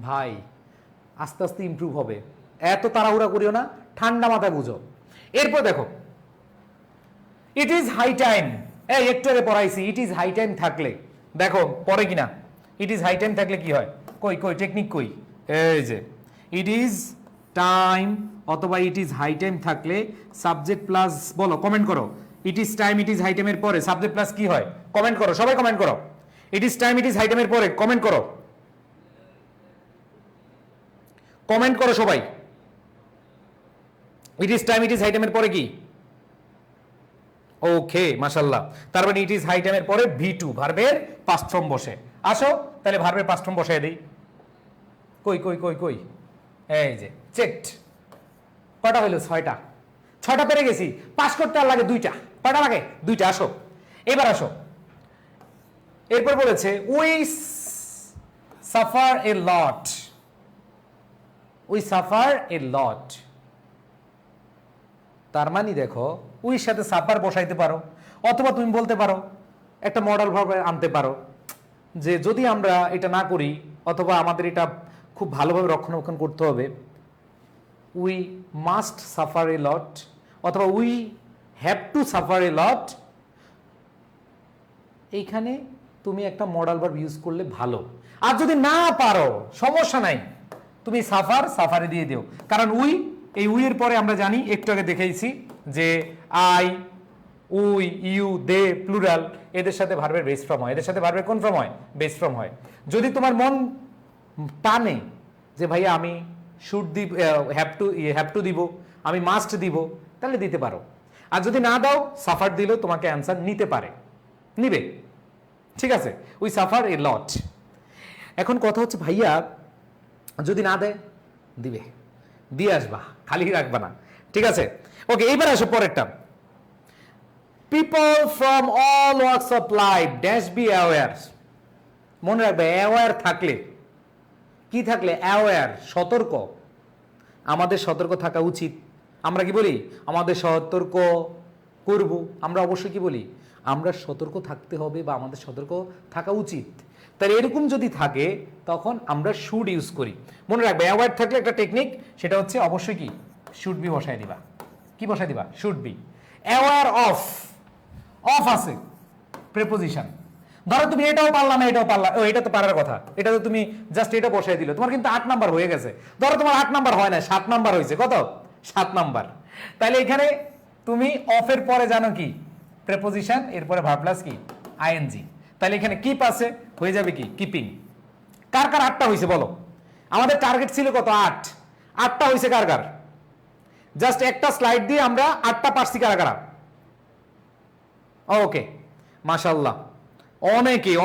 Speaker 1: ভাই আস্তে আস্তে ইমপ্রুভ হবে, এত তাড়াহুড়া করিও না, ঠান্ডা মাথায় বুঝো। এরপর দেখো ইট ইজ হাই টাইম। এই একটু আগে পড়াইছি, ইট ইজ হাই টাইম থাকলে দেখো পরে কিনা। ইট ইজ হাই টাইম থাকলে কি হয়? কই কই টেকনিক কই? এই যে ইট ইজ টাইম অথবা ইট ইজ হাই টাইম থাকলে সাবজেক্ট প্লাস, বলো কমেন্ট করো। It is time it is high টাইমের পরে সাবজেক্ট প্লাস কি হয়? কমেন্ট করো, সবাই কমেন্ট করো। It is time it is high টাইমের পরে কমেন্ট করো, কমেন্ট করো সবাই। It is time it is high টাইমের পরে কি? ওকে মাশাআল্লাহ। তার মানে ইট ইজ হাই টাইমের পরে ভি2 ভার্বের পাস্ট ফর্ম বসে। আসো তাহলে ভার্বের পাস্ট ফর্ম বসাই দেই। কই কই কই কই, এই যে চেকড। কটা হইলো? 6টা। 6টা পেরে গেছি। পাস করতে আর লাগে 2টা। কটা লাগে? 2টা। আসো এবার আসো। এরপর বলেছে we suffer a lot, we suffer a lot. তার মানে দেখো উইর সাথে সাফার বসাইতে পারো, অথবা তুমি বলতে পারো একটা মডেল ভার্ব আনতে পারো যে যদি আমরা এটা না করি অথবা আমাদের এটা খুব ভালোভাবে রক্ষণাবেক্ষণ করতে হবে, we must suffer a lot অথবা we have to suffer a lot. এইখানে তুমি একটা মডেল ভার্ব ইউজ করলে ভালো। আর যদি না পারো সমস্যা নাই, তুমি সাফার সাফারে দিয়ে দিও। কারণ উই, এই উই এর পরে আমরা জানি একটু আগে দেখেইছি যে I, we, you, they plural, এদের সাথে ভার্বের বেস ফর্ম হয়। এদের সাথে ভার্বের কোন ফর্ম হয়? বেস ফর্ম হয়। যদি তোমার মন টানে যে ভাইয়া আমি শুড দিব, হ্যাভ টু দিব, আমি মাস্ট দিব, তাহলে দিতে পারো। আর যদি না দাও, সাফার দিলেও তোমাকে অ্যান্সার নিতে পারে, নিবে। ঠিক আছে, উই সাফার এ লট। এখন কথা হচ্ছে ভাইয়া যদি না দেয়, দিবে, দিয়ে আসবা, খালি রাখবা না। ঠিক আছে, ওকে, এইবার আসো পরেরটা। People from all works of life dash be aware. মনে রাখবে, অ্যাওয়ার থাকলে, কি থাকলে? অ্যাওয়ার, সতর্ক। আমাদের সতর্ক থাকা উচিত। আমরা কি বলি? আমাদের সতর্ক করব। আমরা অবশ্যই কি বলি? আমরা সতর্ক থাকতে হবে বা আমাদের সতর্ক থাকা উচিত। তাহলে এরকম যদি থাকে তখন আমরা শুড ইউজ করি। মনে রাখবে, অ্যাওয়ার থাকলে একটা টেকনিক, সেটা হচ্ছে অবশ্যই কি? শুড বি বসায় দিবা। কি বসায় দিবা? Should be. Aware of, of আছে প্রেপোজিশন। ধরো তুমি এটাও পারলা না, এটাও পারলা, ও এটা তো পারার কথা, এটা তো তুমি জাস্ট এটা বসাই দিলে, তোমার কিন্তু 8 নাম্বার হয়ে গেছে। ধরো তোমার 8 নাম্বার হয় না, 7 নাম্বার হয়েছে। কত? 7 নাম্বার। তাহলে এখানে তুমি অফের পরে জানো কি? প্রেপোজিশন, এরপরে ভার্ব প্লাস কি? আইএনজি। তাহলে এখানে কিপ আছে, হয়ে যাবে কি? কিপিং। কার কার 8টা হয়েছে বলো? আমাদের টার্গেট ছিল কত? 8। 8টা হয়েছে কার কার? জাস্ট একটা স্লাইড দিয়ে আমরা 8টা পারছি কারা কারা? ওকে, মাশাআল্লাহ,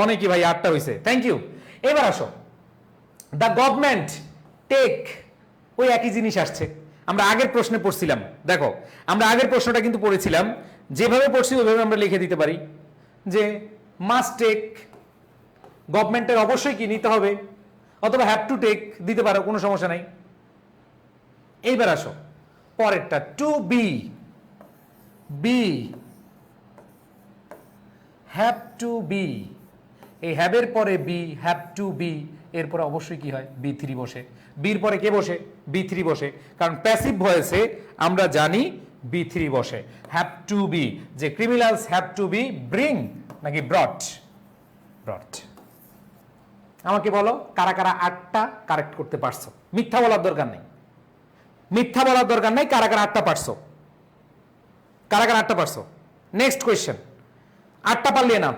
Speaker 1: অনেকে ভাই 8টা হয়েছে, থ্যাংক ইউ। এবার আসো, দ্য গভর্নমেন্ট টেক, ওই একই জিনিস আসছে। আমরা আগের প্রশ্নে পড়ছিলাম, দেখো আমরা আগের প্রশ্নটা কিন্তু পড়েছিলাম, যেভাবে পড়ছি ওইভাবে আমরা লিখে দিতে পারি যে মাস্ট টেক, গভর্নমেন্টের অবশ্যই কি নিতে হবে, অথবা হ্যাভ টু টেক দিতে পারো, কোনো সমস্যা নাই। এইবার আসো পরেরটা, to be, be, have to be. এই হ্যাভের পরে বি, হ্যাভ টু বি, এরপরে অবশ্যই কি হয়? B3 বসে। বির পরে কে বসে? B3 বসে, কারণ প্যাসিভ ভয়েসে আমরা জানি B3 বসে। হ্যাভ টু বি, যে criminals have to be bring নাকি ব্রট? ব্রট। আমাকে বলো কারা কারা 8টা কারেক্ট করতে পারছো? মিথ্যা বলার দরকার নেই, মিথ্যা বলার দরকার নেই। কারা কারা 8টা পারছো? কারা কারা 8টা পারছো? Next question. 8টা পারলে না।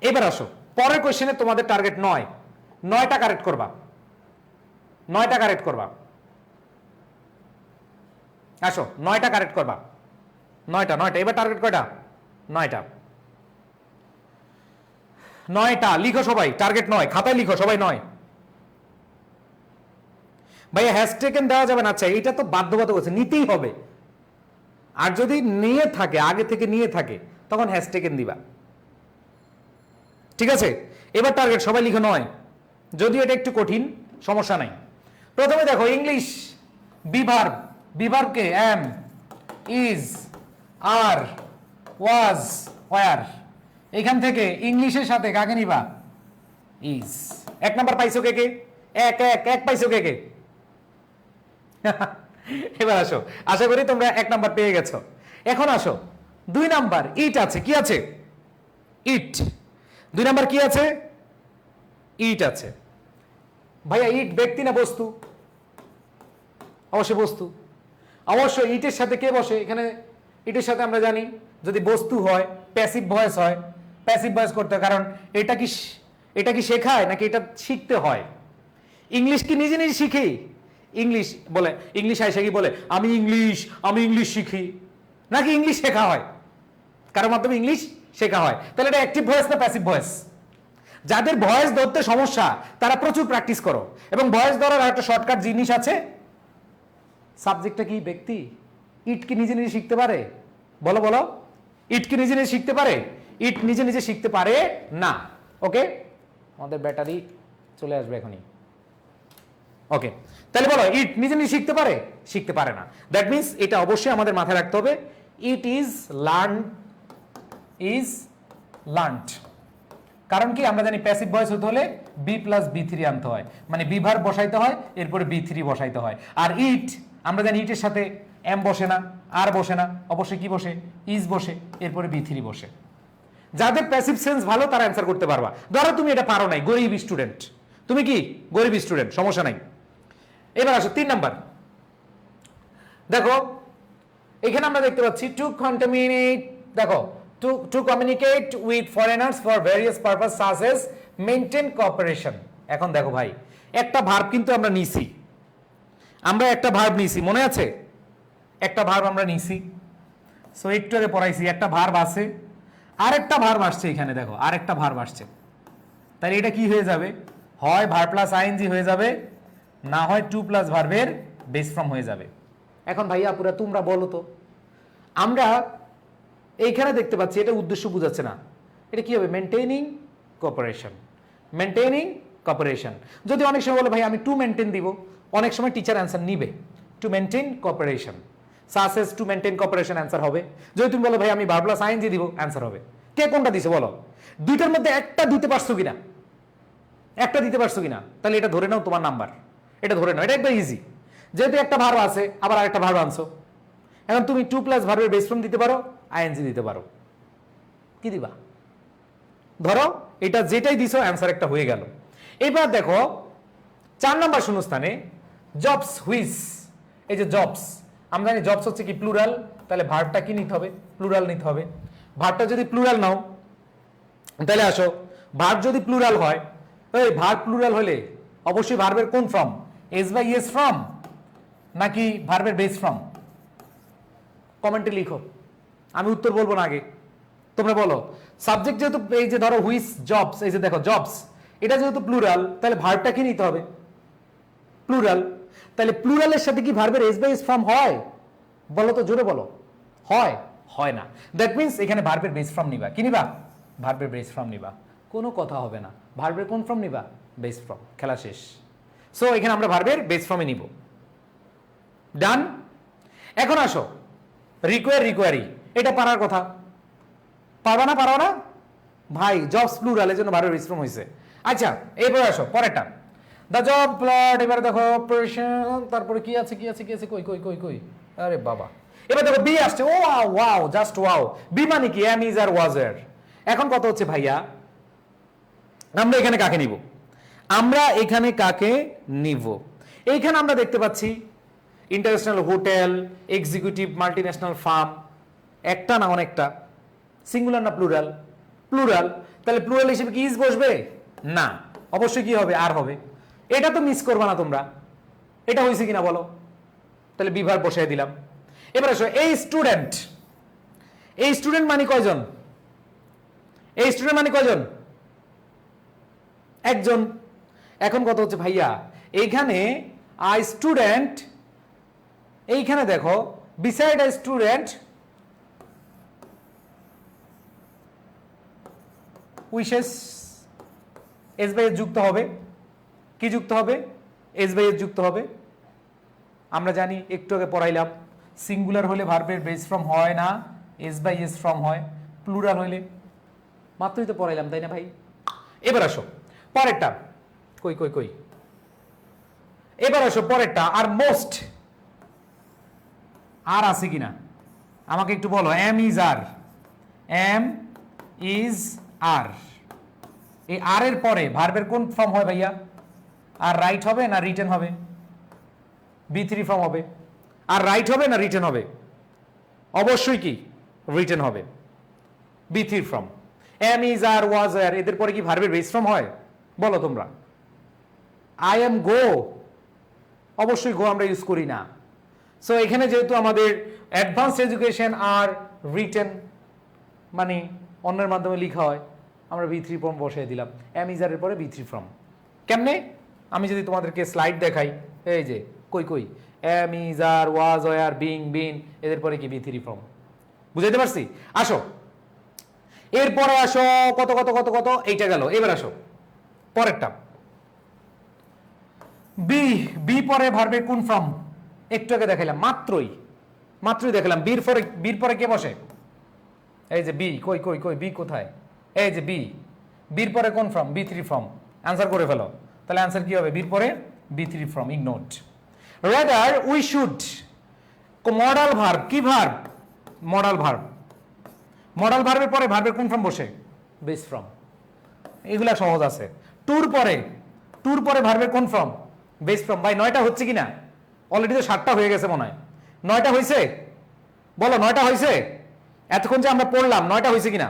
Speaker 1: এবার আসো পরের কোয়েশ্চেনে, তোমাদের টার্গেট 9, 9টা কারেক্ট করবা, 9টা কারেক্ট করবা। আসো 9টা কারেক্ট করবা, 9টা। এবার টার্গেট কয়টা? 9টা। 9টা লিখো সবাই, টার্গেট 9, খাতায় লিখো সবাই 9। ভাইয়া হ্যাশট্যাগ দেওয়া যাবে না? আচ্ছা, এটা তো বাধ্যবাধকতা আছে, নিতেই হবে। আর যদি নিয়ে থাকে, আগে থেকে নিয়ে থাকে, তখন হ্যাশট্যাগ দিবা। ঠিক আছে, এবার টার্গেট সবাই লিখো 9, যদিও এটা একটু কঠিন, সমস্যা নাই। প্রথমে দেখো ইংলিশ বিভার্ব, বিভার্বকে am, is, are, was, were. এখান থেকে ইংলিশের সাথে কাকে নিবা? ইজ। 1 নাম্বার পাইছো কে কে? এক পাইছো কে কে? এবার আসো, আশা করি তোমরা 1 নাম্বার পেয়ে গেছো। এখন আসো 2 নাম্বার, ইট আছে। কি আছে? ইট। 2 নাম্বার কি আছে? ইট আছে। ভাইয়া ইট ব্যক্তি না বস্তু? অবশ্যই বস্তু। অবশ্যই ইটের সাথে কে বসে? এখানে ইটের সাথে আমরা জানি যদি বস্তু হয়, প্যাসিভ ভয়েস হয়, প্যাসিভ ভয়েস করতে হয়। কারণ এটা কি শেখায় নাকি এটা শিখতে হয়? ইংলিশ কি নিজে নিজে শিখি? ইংলিশ বলে, ইংলিশ আইসা কি বলে আমি ইংলিশ শিখি, নাকি ইংলিশ শেখা হয়? কারোর মাধ্যমে ইংলিশ শেখা হয়। তাহলে এটা অ্যাক্টিভ ভয়েস না প্যাসিভ ভয়েস? যাদের ভয়েস ধরতে সমস্যা তারা প্রচুর প্র্যাকটিস করো। এবং ভয়েস ধরার একটা শর্টকাট জিনিস আছে, সাবজেক্টটা কি? ব্যক্তি। ইট কি নিজে নিজে শিখতে পারে? বলো বলো, ইট কি নিজে নিজে শিখতে পারে? ইট নিজে নিজে শিখতে পারে না। ওকে, আমাদের ব্যাটারি চলে আসবে এখনই। ওকে, তাহলে বলো ইট নিজে নিজে শিখতে পারে? শিখতে পারে না। দ্যাট মিন্স এটা অবশ্যই আমাদের মাথায় রাখতে হবে, ইট ইজ লার্নড। কারণ কি আমরা জানি প্যাসিভ ভয়েস হতে হলে বি প্লাস B3 আনতে হয়, মানে বিভার বসাইতে হয়, এরপরে B3 বসাইতে হয়। আর ইট আমরা জানি ইটের সাথে এম বসে না, আর বসে না, অবশ্যই কি বসে? ইজ বসে, এরপরে B3 বসে। যাদের প্যাসিভ সেন্স ভালো তারা অ্যান্সার করতে পারবা। ধরো তুমি এটা পারো নাই, গরিব স্টুডেন্ট, তুমি কি গরিব স্টুডেন্ট, সমস্যা নাই। এবার আসো 3 নাম্বার। দেখো এখানে আমরা দেখতে পাচ্ছি টু কন্টামিনেট, দেখো to communicate with foreigners for various purpose such as maintain cooperation. এখন দেখো ভাই, একটা ভার্ব কিন্তু আমরা নিছি, আমরা একটা ভার্ব নিছি, মনে আছে? একটা ভার্ব আমরা নিছি। সো একটু আগে পড়াইছি, একটা ভার্ব আছে, আরেকটা ভার্ব আসছে এখানে, দেখো আরেকটা ভার্ব আসছে। তাহলে এটা কি হয়ে যাবে? হয় ভার্ব প্লাস আইএনজি হয়ে যাবে, না হয় টু প্লাস ভার্বের বেস ফর্ম হয়ে যাবে। এখন ভাইয়া পুরা তোমরা বলো তো, আমরা এইখানে দেখতে পাচ্ছি এটা উদ্দেশ্য বুঝাচ্ছে না, এটা কি হবে? Maintaining cooperation, maintaining cooperation. যদি অনেক সময় বলো ভাই আমি টু মেনটেন দিব, অনেক সময় টিচার অ্যান্সার নিবে to maintain cooperation, সাসেস to maintain cooperation answer হবে। যদি তুমি বলো ভাই আমি ভার্ব প্লাস আইএনজি দিব, অ্যান্সার হবে। কে কোনটা দিছে বলো? দুইটার মধ্যে একটা দিতে পারছো কিনা, একটা দিতে পারছো কিনা, তাহলে এটা ধরে নাও তোমার নাম্বার, এটা ধরে নাও, এটা একদম ইজি। যেহেতু একটা ভার্ব আছে আবার আরেকটা ভার্ব আনছো, এখন তুমি টু প্লাস ভার্বের বেস ফর্ম দিতে পারো, আইএনজি দিতে পারো, কি দিবা? ধরো এটা যেটাই দিছো অ্যান্সার একটা হয়ে গেল। এবার দেখো 4 নম্বর শূন্যস্থানে জবস হুইচ, এই যে জবস, আমরা জানি জবস হচ্ছে কি প্লুরাল, তাহলে ভার্বটা কি নিতে হবে? প্লুরাল নিতে হবে। ভার্বটা যদি প্লুরাল নাও তাহলে আসো, ভার্ব যদি প্লুরাল হয়, এই ভার্ব প্লুরাল হলে অবশ্যই ভার্বের কোন form? S by s form নাকি ভার্বের বেস ফর্ম? কমেন্টে লিখো, আমি উত্তর বলবো না, আগে তোমরা বলো। সাবজেক্ট যেহেতু এই যে ধরো হুইচ জবস, এই যে দেখো জবস, এটা যেহেতু প্লুরাল তাহলে ভার্বটা কি নিতে হবে? প্লুরাল। তাহলে প্লুরালের সাথে কি ভার্বের এস বাই এস ফর্ম হয়? বলো তো, জোরে বলো। হয়? হয় না। দ্যাট মিনস এখানে ভার্বের বেস ফর্ম নিবা, কি নিবা? ভার্বের বেস ফর্ম নিবা, কোনো কথা হবে না। ভার্বের কোন ফর্ম নিবা? বেস ফর্ম, খেলা শেষ। সো এখানে আমরা ভার্বের বেস ফর্মে নিব। ডান। এখন আসো রিকোয়ার রিকোয়ারি, এটা পারার কথা, পারবা না? পারবা না ভাই, জবস প্লুরাল এর জন্য ভার্বের বেস ফর্ম হয়েছে। আচ্ছা এরপরে আসো পরেরটা, দ্য জব প্লট। এবারে দেখো অপারেশন, তারপরে কি আছে কি আছে কি আছে, কই কই কই কই, আরে বাবা। এবার দেখো বি আসছে, ও ওয়াও, জাস্ট ওয়াও। বি মানে কি? এম ইজ আর ওয়াজ এর। এখন কত হচ্ছে ভাইয়া, আমরা এখানে কাকে নিব? আমরা এখানে কাকে নিব? এইখানে আমরা দেখতে পাচ্ছি international hotel, executive multinational farm, একটা না অনেকটা, সিঙ্গুলার না প্লুরাল? প্লুরাল। তাহলে প্লুরাল হিসেবে কি ইজ বসবে? না, অবশ্যই কি হবে? আর হবে। এটা তো মিস করবা না তোমরা, এটা হয়েছে কিনা বলো? তাহলে বিভার বসাই দিলাম। এবার আসো এই স্টুডেন্ট, এই স্টুডেন্ট মানে কয়জন? এই স্টুডেন্ট মানে কয়জন? একজন। এখন কত হচ্ছে ভাইয়া, এইখানে আই স্টুডেন্ট, এইখানে দেখো beside I student wishes, s by s যুক্ত হবে। কি যুক্ত হবে? এস বাই এস যুক্ত হবে। আমরা জানি, একটু আগে পড়াইলাম, সিঙ্গুলার হলে ভার্বের বেস ফর্ম হয় না, এস বাই এস ফর্ম হয়। প্লুরাল হলে, মাত্রই তো পড়াইলাম তাই না ভাই? এবার আসো পরেরটা, কই কই কই, এবার আসো পরেরটা, আর মোস্ট। আর আছে কিনা আমাকে একটু বলো। Am is are, am is are, এই আর এর পরে ভার্বের কোন ফর্ম হয় ভাইয়া? আর রাইট হবে না রিটেন হবে? বি থ্রি ফর্ম হবে। আর রাইট হবে না রিটেন হবে? অবশ্যই কি রিটেন হবে, B three form. Am is are, was আর, এদের পরে কি ভার্বের বেস ফর্ম হয়? বলো তোমরা। আই এম গো, অবশ্যই গো আমরা ইউজ করি না। সো এখানে যেহেতু আমাদের অ্যাডভান্স এডুকেশন আর রিটেন মানে অন্যের মাধ্যমে লেখা হয়, আমরা বি থ্রি ফর্ম বসিয়ে দিলাম। এম ইজ আর এর পরে বি থ্রি ফর্ম। কেমনে? আমি যদি তোমাদেরকে স্লাইড দেখাই, এই যে কই কই, am is are, was were, being been, এদের পরে কি বি থ্রি ফর্ম। বুঝাইতে পারছি? আসো এরপরে আসো, কত কত কত কত, এইটা গেল। এবার আসো পরেরটা, বি। বি পরে ভার্বের কোন ফর্ম? একটু আগে দেখাইলাম, মাত্রই দেখালাম। বির পরে কে বসে? এই যে বি, কই কই কই, বি কোথায়? এই যে বি। বির পরে কোন form? B three form. Answer করে ফেলো। তাহলে আনসার কি হবে? বির পরে বি থ্রি ফর্ম, ইগনোট। Rather we should, modal verb. কি ভার্ব? Modal verb. মডাল ভার্বের পরে ভার্বের কোন ফর্ম বসে? Base form. এগুলা সহজ আছে। টুর পরে ভার্বের কোন ফর্ম? Base form. ভাই 9টা হচ্ছে কিনা? অলরেডি তো 7টা হয়ে গেছে মনে হয়। 9টা হয়েছে? বলো 9টা হয়েছে? এতক্ষণ যে আমরা পড়লাম 9টা হয়েছে কিনা?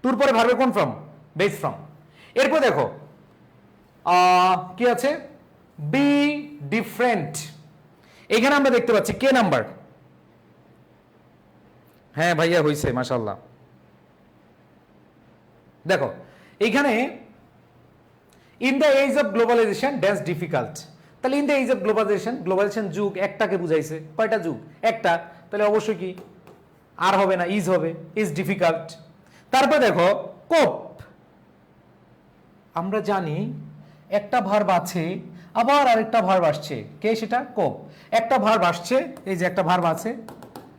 Speaker 1: টুর পরে ভার্বের কোন ফর্ম? Base form. এরপর দেখো কি আছে, বি ডিফারেন্ট। এখানে আমরা দেখতে পাচ্ছি কে নাম্বার। হ্যাঁ ভাইয়া হইছে, মাশাআল্লাহ। দেখো এইখানে in the age of globalization dance difficult, তাহলে in the age of globalization যুগ একটাকে বুঝাইছে, কয়টা যুগ? একটা, তাহলে অবশ্যই কি আর হবে না, ইজ হবে, ইজ ডিফিকাল্ট। তারপর দেখো কোপ, আমরা জানি একটা ভার্ব আছে আবার আরেকটা ভার্ব আসছে, কে সেটা? কোপ। একটা ভার্ব আসছে, এই যে একটা ভার্ব আছে,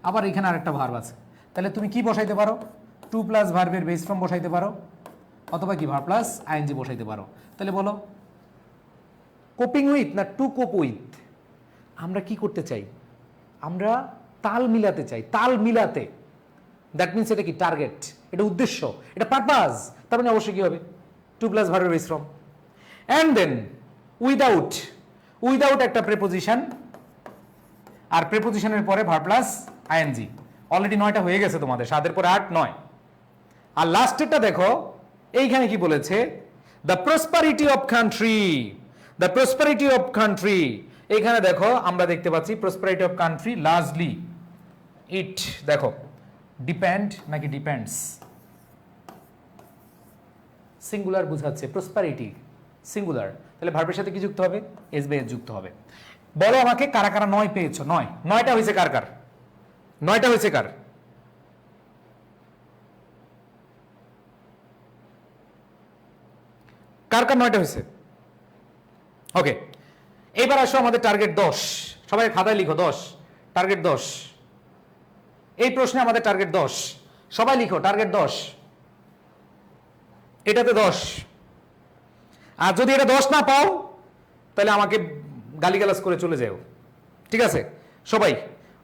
Speaker 1: আবার এখানে আরেকটা ভার্ব আছে, তাহলে তুমি কি বসাইতে পারো? টু প্লাস ভার্বের বেস ফর্ম বসাইতে পারো, অথবা কি ভার্ব প্লাস আইএনজি বসাইতে পারো। তাহলে বলো কোপিং উইথ না টু কোপ উইথ? আমরা কি করতে চাই? আমরা তাল মিলাতে চাই, তাল মিলাতে। দ্যাট মিনস এটা কি টার্গেট, এটা উদ্দেশ্য, এটা পারপাস। তার মানে অবশ্যই কি হবে? টু প্লাস ভার্বের base form. And then without, without একটা প্রেপোজিশন, আর প্রেপোজিশনের পরে ভার্ব প্লাস আইএনজি। অলরেডি 9টা হয়ে গেছে তোমাদের, 7-এর পরে 8, 9। আর লাস্টেরটা দেখো, এইখানে কি বলেছে? The prosperity of country, the prosperity of country. এইখানে দেখো আমরা দেখতে পাচ্ছি প্রসপারিটি অফ কান্ট্রি লার্জলি ইট, দেখো ডিপেন্ড নাকি ডিপেন্ডস, সিঙ্গুলার বুঝাচ্ছে, প্রসপারিটি সিঙ্গুলার, তাহলে ভার্বের সাথে কি যুক্ত হবে? এস বাই এস যুক্ত হবে। বলো আমাকে কারা কারা 9 পেয়েছো? 9টা হয়েছে কার কার? 9টা হয়েছে কার? কার কার 9টা হয়েছে? ওকে, এবার আসো আমাদের টার্গেট 10। সবাই খাতায় লিখো 10, টার্গেট 10। এই প্রশ্নে আমাদের টার্গেট 10, সবাই লিখো টার্গেট 10। এটাতে 10। আর যদি এটা 10 না পাও তাহলে আমাকে গালিগালাজ করে চলে যাও, ঠিক আছে? সবাই,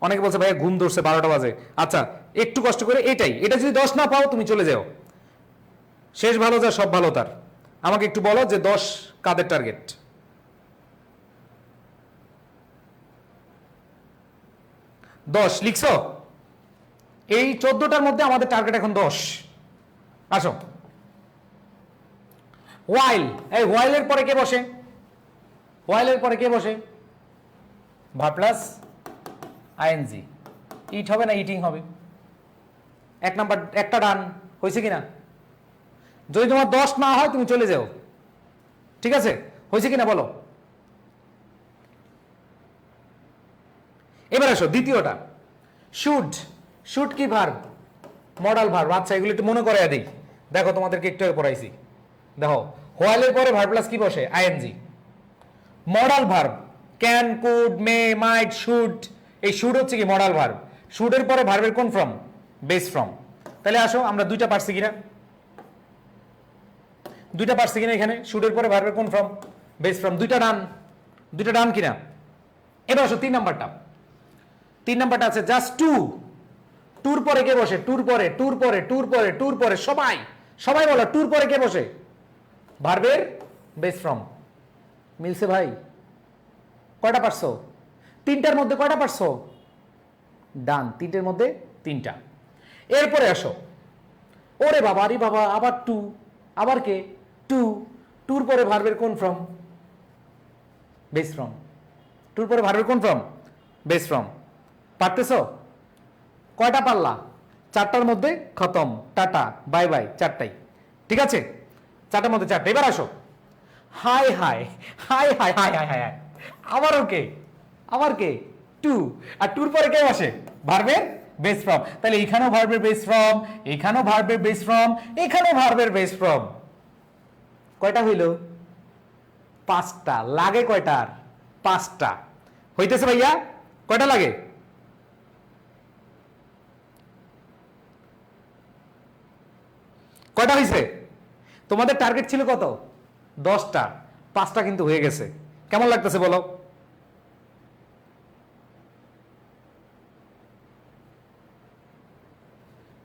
Speaker 1: অনেকে বলছে ভাইয়া ঘুম ধরছে 12টা বাজে, আচ্ছা একটু কষ্ট করে এটাই, এটা যদি 10 না পাও তুমি চলে যাও। শেষ ভালো যা সব ভালো তার। আমাকে একটু বলো যে 10 কাদের টার্গেট? দশ লিখছো? এই 14টার মধ্যে আমাদের টার্গেট এখন 10। আসো, ওয়াইল। এই ওয়াইলের পরে কে বসে? ওয়াইলের পরে কে বসে? Verb plus ING. ইট হবে না ইটিং হবে? 1 নাম্বার, একটা ডান হয়েছে কিনা? যদি তোমার 10 না হয় তুমি চলে যাও, ঠিক আছে? হয়েছে কিনা বলো? এবার আসো দ্বিতীয়টা, শুড। শুড কি ভার্ব? Modal verb. আচ্ছা এগুলো একটু মনে করে দিই। দেখো তোমাদেরকে একটু আগে পড়াইছি, দেখো হোয়াইলের পরে ভার্ব প্লাস কি বসে? ING. Modal verb can, could, may, might, should. এই শুড হচ্ছে কি মডাল ভার্ব। শুডের পরে ভার্বের কোন ফর্ম? Base form. তাহলে আসো আমরা 2টা পারছি কিনা? 2টা পারছি কিনা? এখানে শুডের পরে ভার্বের কোন ফর্ম? Base form. 2টা ডান, 2টা ডান কিনা? এবার আসো 3 নাম্বারটা। 3 নাম্বারটা আছে জাস্ট টু। টুর পরে কে বসে? টুর পরে, টুর পরে, টুর পরে, টুর পরে, সবাই সবাই বলো টুর পরে কে বসে? ভার্বের বেস ফর্ম। মিলছে ভাই? কয়টা পারছো? 3টার মধ্যে কয়টা পারছো? ডান, 3টের মধ্যে 3টা। এরপরে আসো, ওরে বাবা, আরে বাবা, আবার টু, আবার কে? টু। টুর পরে ভার্বের কোন ফর্ম? Base form. টুর পরে ভার্বের কোন ফর্ম? Base form. পারতেছো? কয়টা পারলা? 4টার মধ্যে খতম, টাটা বাই বাই, 4টাই, ঠিক আছে? 4টার মধ্যে 4টা। এবার আসো, high high, high high high high high high, আবারও কে? আবার কে? টু। আর টুর পরে কে বসে? ভার্বের বেস ফর্ম। তাহলে এখানেও ভার্বের বেস ফর্ম, এখানেও ভার্বের বেস ফর্ম, এখানেও ভার্বের বেস ফর্ম। কয়টা হইল? 5টা। লাগে কয়টার? 5টা। হইতেছে ভাইয়া? কয়টা লাগে? কয়টা হয়েছে? তোমাদের টার্গেট ছিল কত? 10টা। 5টা কিন্তু হয়ে গেছে। কেমন লাগতেছে বলো?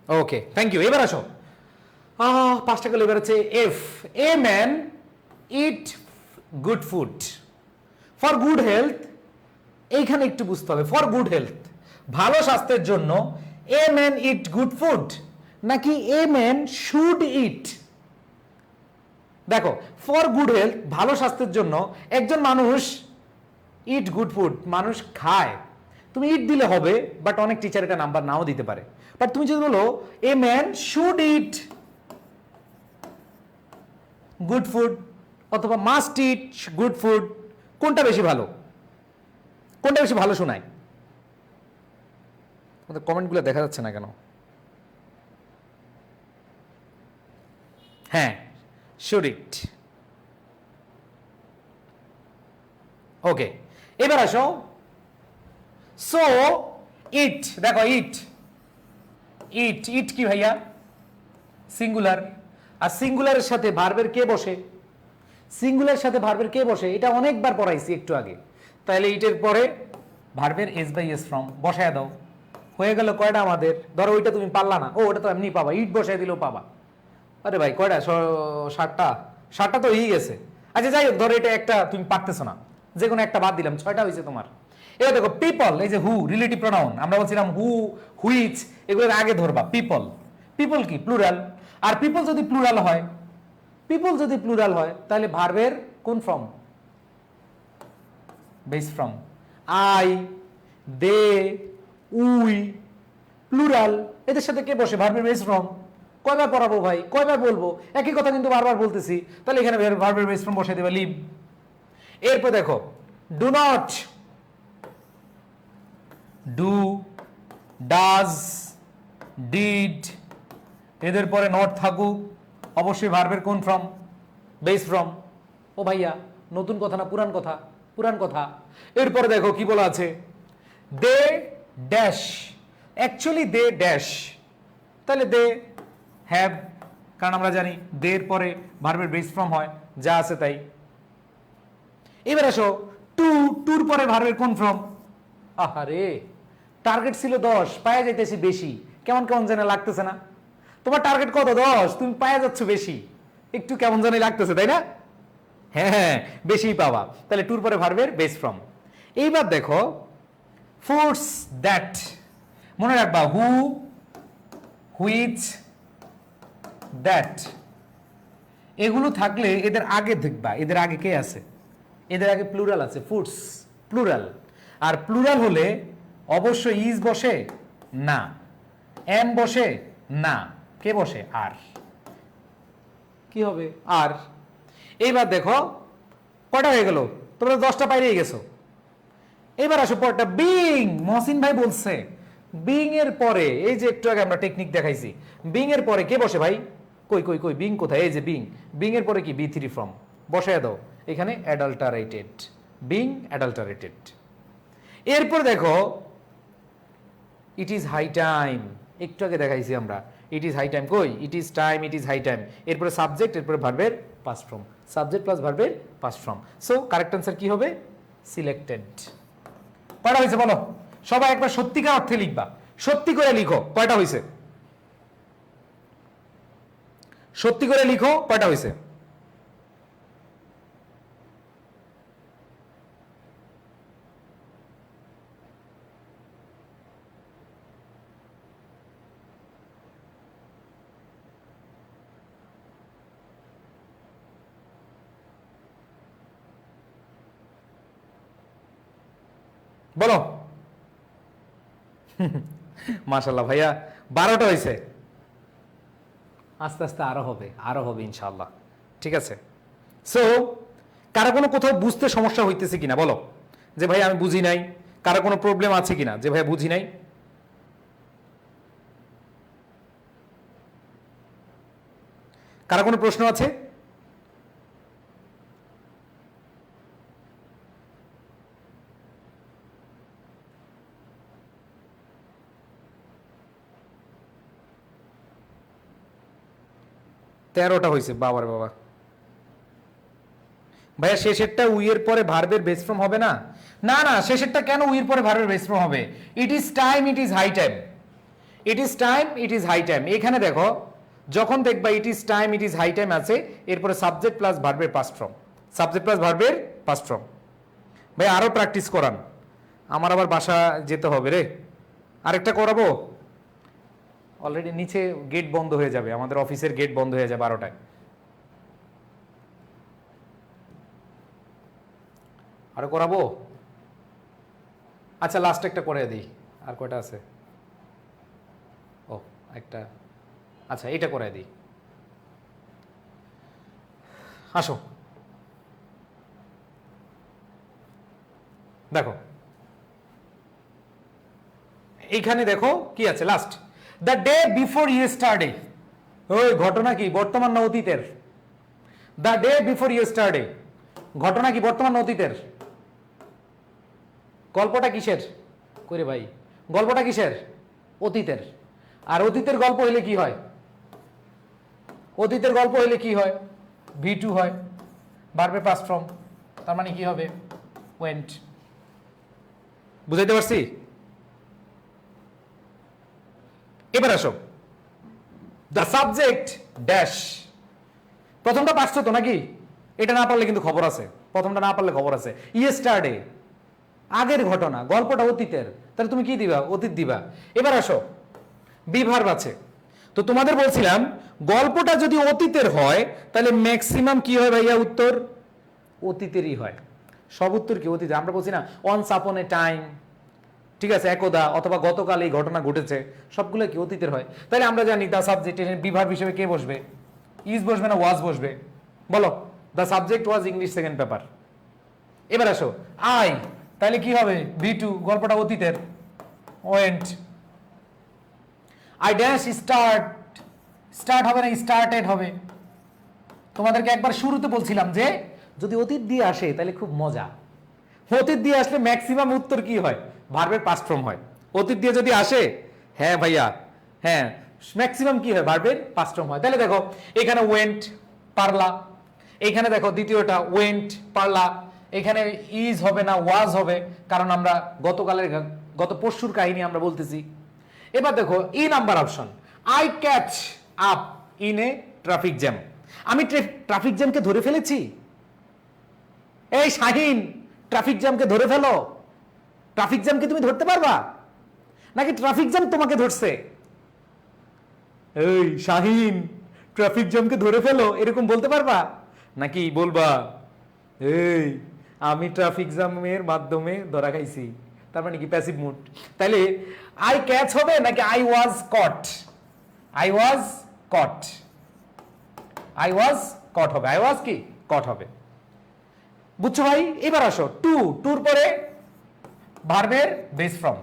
Speaker 1: ওকে, থ্যাংক ইউ। এবার আসো, 5টা গেল। এবার হচ্ছে F. A man it good food for good health. এইখানে একটু বুঝতে হবে, ফর গুড হেলথ, ভালো স্বাস্থ্যের জন্য a man it good food নাকি এ ম্যান শুড ইট? দেখো, ফর গুড হেলথ, ভালো স্বাস্থ্যের জন্য একজন মানুষ ইট গুড ফুড, মানুষ খায়, তুমি ইট দিলে হবে, বাট অনেক টিচার এটা নাম্বার নাও দিতে পারে। বাট তুমি যদি বলো a man should it good food অথবা মাস্ট ইট গুড ফুড, কোনটা বেশি ভালো, কোনটা বেশি ভালো শোনায়? আমাদের কমেন্টগুলো দেখা যাচ্ছে না কেন? হ্যাঁ, শুড ইট। ওকে, এবার আসো সো ইট, দেখো ইট, ইট ইট কি ভাইয়া? সিঙ্গুলার। আর সিঙ্গুলারের সাথে ভার্বের কে বসে? সিঙ্গুলার সাথে ভার্বের কে বসে? এটা অনেকবার পড়াইছি একটু আগে। তাহলে ইটের পরে ভার্বের এস বাই এস ফ্রম বসায় দাও, হয়ে গেল কয়টা আমাদের? ধরো ওইটা তুমি পারলা না, ও ওটা তো এমনি পাবা, ইট বসায় দিলেও পাবা। আরে ভাই কয়টা? 7টা, 7টা তো হয়েই গেছে। আচ্ছা যাই হোক, ধরো এটা একটা তুমি পারতেছো না, যে কোনো একটা বাদ দিলাম, 6টা হয়েছে তোমার। এবার দেখো পিপল, এই যে হু রিলেটিভ প্রোনাউন, আমরা বলছিলাম হু, হুইচ, এগুলোর আগে ধরবা পিপল। পিপল কি? প্লুরাল। আর পিপল যদি প্লুরাল হয়, পিপল যদি প্লুরাল হয় তাহলে ভার্বের কোন form? Base form. I, they, we, plural, এদের সাথে কে বসে? ভার্বের বেস ফর্ম। কয়বার পড়াবো ভাই, কয়বার বলবো? একই কথা কিন্তু বারবার বলতেছি। তাহলে এখানে ভার্বের বেস ফর্ম বসাই দেবা লিভ। এরপর দেখো do not, do, does, did, এদের পরে নট থাকুক, অবশ্যই ভার্বের কোন ফর্ম? Base form. ও ভাইয়া নতুন কথা না পুরান কথা? পুরান কথা। এরপরে দেখো কি বলা আছে, they dash, actually they dash, তাহলে দে হ্যাভ, কারণ আমরা জানি দের পরে ভার্বের বেস ফর্ম হয়, যা আছে তাই। এবার আসো টু, টুর পরে ভার্বের কোন ফর্ম? আহারে, টার্গেট ছিল 10, পায়ে যাইতেছি বেশি, কেমন কেমন যেন লাগতেছে না? তোমার টার্গেট কত? 10, তুমি পায়ে যাচ্ছ বেশি, একটু কেমন জানি লাগতেছে, তাই না? হ্যাঁ হ্যাঁ, বেশিই পাবা। তাহলে টুর পরে ভার্বের বেস ফর্ম। এইবার দেখো ফোর্স দ্যাট, মনে রাখবা হু, হুইচ, দ্যাট, এগুলো থাকলে এদের আগে দেখবা, এদের আগে কে আছে? এদের আগে প্লুরাল আছে, ফুডস, প্লুরাল। আর প্লুরাল হলে অবশ্যই ইজ বসে না, এম বসে না, কে বসে? আর। কি হবে? আর। এইবার দেখো কটা হয়ে গেল? তোমরা 10টা পাইরেই গেছো। এবার আসো পরটা, বিং। মহসিন ভাই বলছে বিং এর পরে, এই যে একটু আগে আমরা টেকনিক দেখাইছি, বিং এর পরে কে বসে ভাই? কই কই কই, বিং কোথায়? এই যে বিং, বিং এর পরে কি? বি3 ফর্ম বসায় দাও এখানে, অ্যাডাল্টারেটেড, বিং অ্যাডাল্টারেটেড। এরপর দেখো ইট ইজ হাই টাইম, একটু আগে দেখাইছি আমরা, ইট ইজ হাই টাইম, কই? It is time, it is high time, এরপরে সাবজেক্ট, এরপরে ভার্বের পাস্ট ফর্ম, সাবজেক্ট প্লাস ভার্বের past form. So correct answer কি হবে? সিলেক্টেড। কয়টা হয়েছে বলো? সবাই একবার সত্যিকার অর্থে লিখবা, সত্যি করে লিখো কয়টা হয়েছে, সত্যি করে লিখো কয়টা হয়েছে। বলো। মাশাল্লাহ ভাইয়া, 12টা হয়েছে। আস্তে আস্তে আরো হবে, আরো হবে ইনশাল্লাহ। ঠিক আছে। সো কারো কোনো কোথাও বুঝতে সমস্যা হইতেছে কিনা বলো, যে ভাই আমি বুঝি নাই? কারো কোনো প্রবলেম আছে কিনা যে ভাই বুঝি নাই? কারো কোনো প্রশ্ন আছে? তেরোটা হয়েছে, বাবার বাবা। ভাইয়া শেষেরটা উইয়ের পরে ভার্বের বেস ফর্ম হবে না? না না, শেষেরটা কেন উইয়ের পরে ভার্বের বেস ফর্ম হবে? It is time, it is high time, it is time, it is high time. এখানে দেখো যখন দেখবা it is time, it is high time আছে, এরপরে সাবজেক্ট প্লাস ভার্বের পাস্ট ফর্ম, সাবজেক্ট প্লাস ভার্বের পাস্ট ফর্ম। ভাই আরো প্র্যাকটিস করান, আমার আবার বাসা যেতে হবে রে। আরেকটা করাবো? অলরেডি নিচে গেট বন্ধ হয়ে যাবে, আমাদের অফিসের গেট বন্ধ হয়ে যাবে 12টায়। আরো করাবো? আচ্ছা লাস্ট একটা করে দিই, আর কয়টা আছে? ও একটা, আচ্ছা এটা করে দিই। আসো দেখো, এইখানে দেখো কি আছে last, the day before yesterday. ওই ঘটনা কি বর্তমান না অতীতের? দ্য ডে বিফোর ইয়েস্টারডে ঘটনা কি বর্তমান না অতীতের? গল্পটা কিসের করে ভাই? গল্পটা কিসের? অতীতের। আর অতীতের গল্প হইলে কি হয়? অতীতের গল্প হইলে কি হয়? V2 হয়, ভার্বের পাস্ট ফর্ম, তার মানে কি হবে? ওয়েন্ট। বুঝাইতে পারছি? এবার আসো, দ্য সাবজেক্ট ড্যাশ। প্রথমটা পারছো তো নাকি? এটা না পারলে কিন্তু খবর আছে, প্রথমটা না পারলে খবর আছে। ইয়েস্টারডে আগের ঘটনা, গল্পটা অতীতের, তাহলে তুমি কি দিবা? অতীত দিবা। এবার আসো, বি ভার্ব আছে, তো তোমাদের বলছিলাম গল্পটা যদি অতীতের হয় তাহলে ম্যাক্সিমাম কি হয় ভাইয়া? উত্তর অতীতেরই হয়। সব উত্তর কি অতীতে? আমরা বলছি না ওয়ান্স আপন এ টাইম, ঠিক আছে, একদা অথবা গতকাল এই ঘটনা ঘটেছে, সবগুলো কি অতীতের হয়। তাহলে আমরা জানি দ্য সাবজেক্ট বি ভার্ব হিসেবে কে বসবে? ইজ বসবে না ওয়াজ বসবে? বলো, the subject was English second paper. এবার আসো আই, তাহলে কি হবে? V2, গল্পটা অতীতের, went. I dash start, start হবে না স্টার্টেড হবে? তোমাদেরকে একবার শুরুতে বলছিলাম যে যদি অতীত দিয়ে আসে তাহলে খুব মজা। অতীত দিয়ে আসলে ম্যাক্সিমাম উত্তর কি হয়? ভার্বের পাস্ট ফর্ম হয়। অতীত দিয়ে যদি আসে, হ্যাঁ ভাইয়া, হ্যাঁ ম্যাক্সিমাম কি হয়? ভার্বের পাস্ট ফর্ম হয়। তাহলে দেখো এখানে ওয়েন্ট, পারলা। এখানে দেখো দ্বিতীয়টা ওয়েন্ট, পারলা। এখানে ইজ হবে না ওয়াজ হবে, কারণ আমরা গত পরশুর কাহিনী আমরা বলতেছি। এবার দেখো E number option, I catch up in a traffic jam. আমি ট্রাফিক জ্যামকে ধরে ফেলেছি। এই শাহিন, ট্রাফিক জ্যামকে ধরে ফেলো। ট্রাফিক জ্যামকে তুমি ধরতে পারবা নাকি ট্রাফিক জ্যাম তোমাকে ধরছে? এই শাহিন, ট্রাফিক জ্যামকে ধরে ফেলো, এরকম বলতে পারবা নাকি বলবা এই আমি ট্রাফিক জ্যামের মাধ্যমে ধরা খাইছি? তার মানে কি প্যাসিভ মুড। তাহলে আই ক্যাচ হবে নাকি I was caught? I was caught, I was caught হবে। আই ওয়াজ কি কট হবে। বুঝছো ভাই? এবার আসো টু, টুর পরে ভার্বের বেস ফর্ম।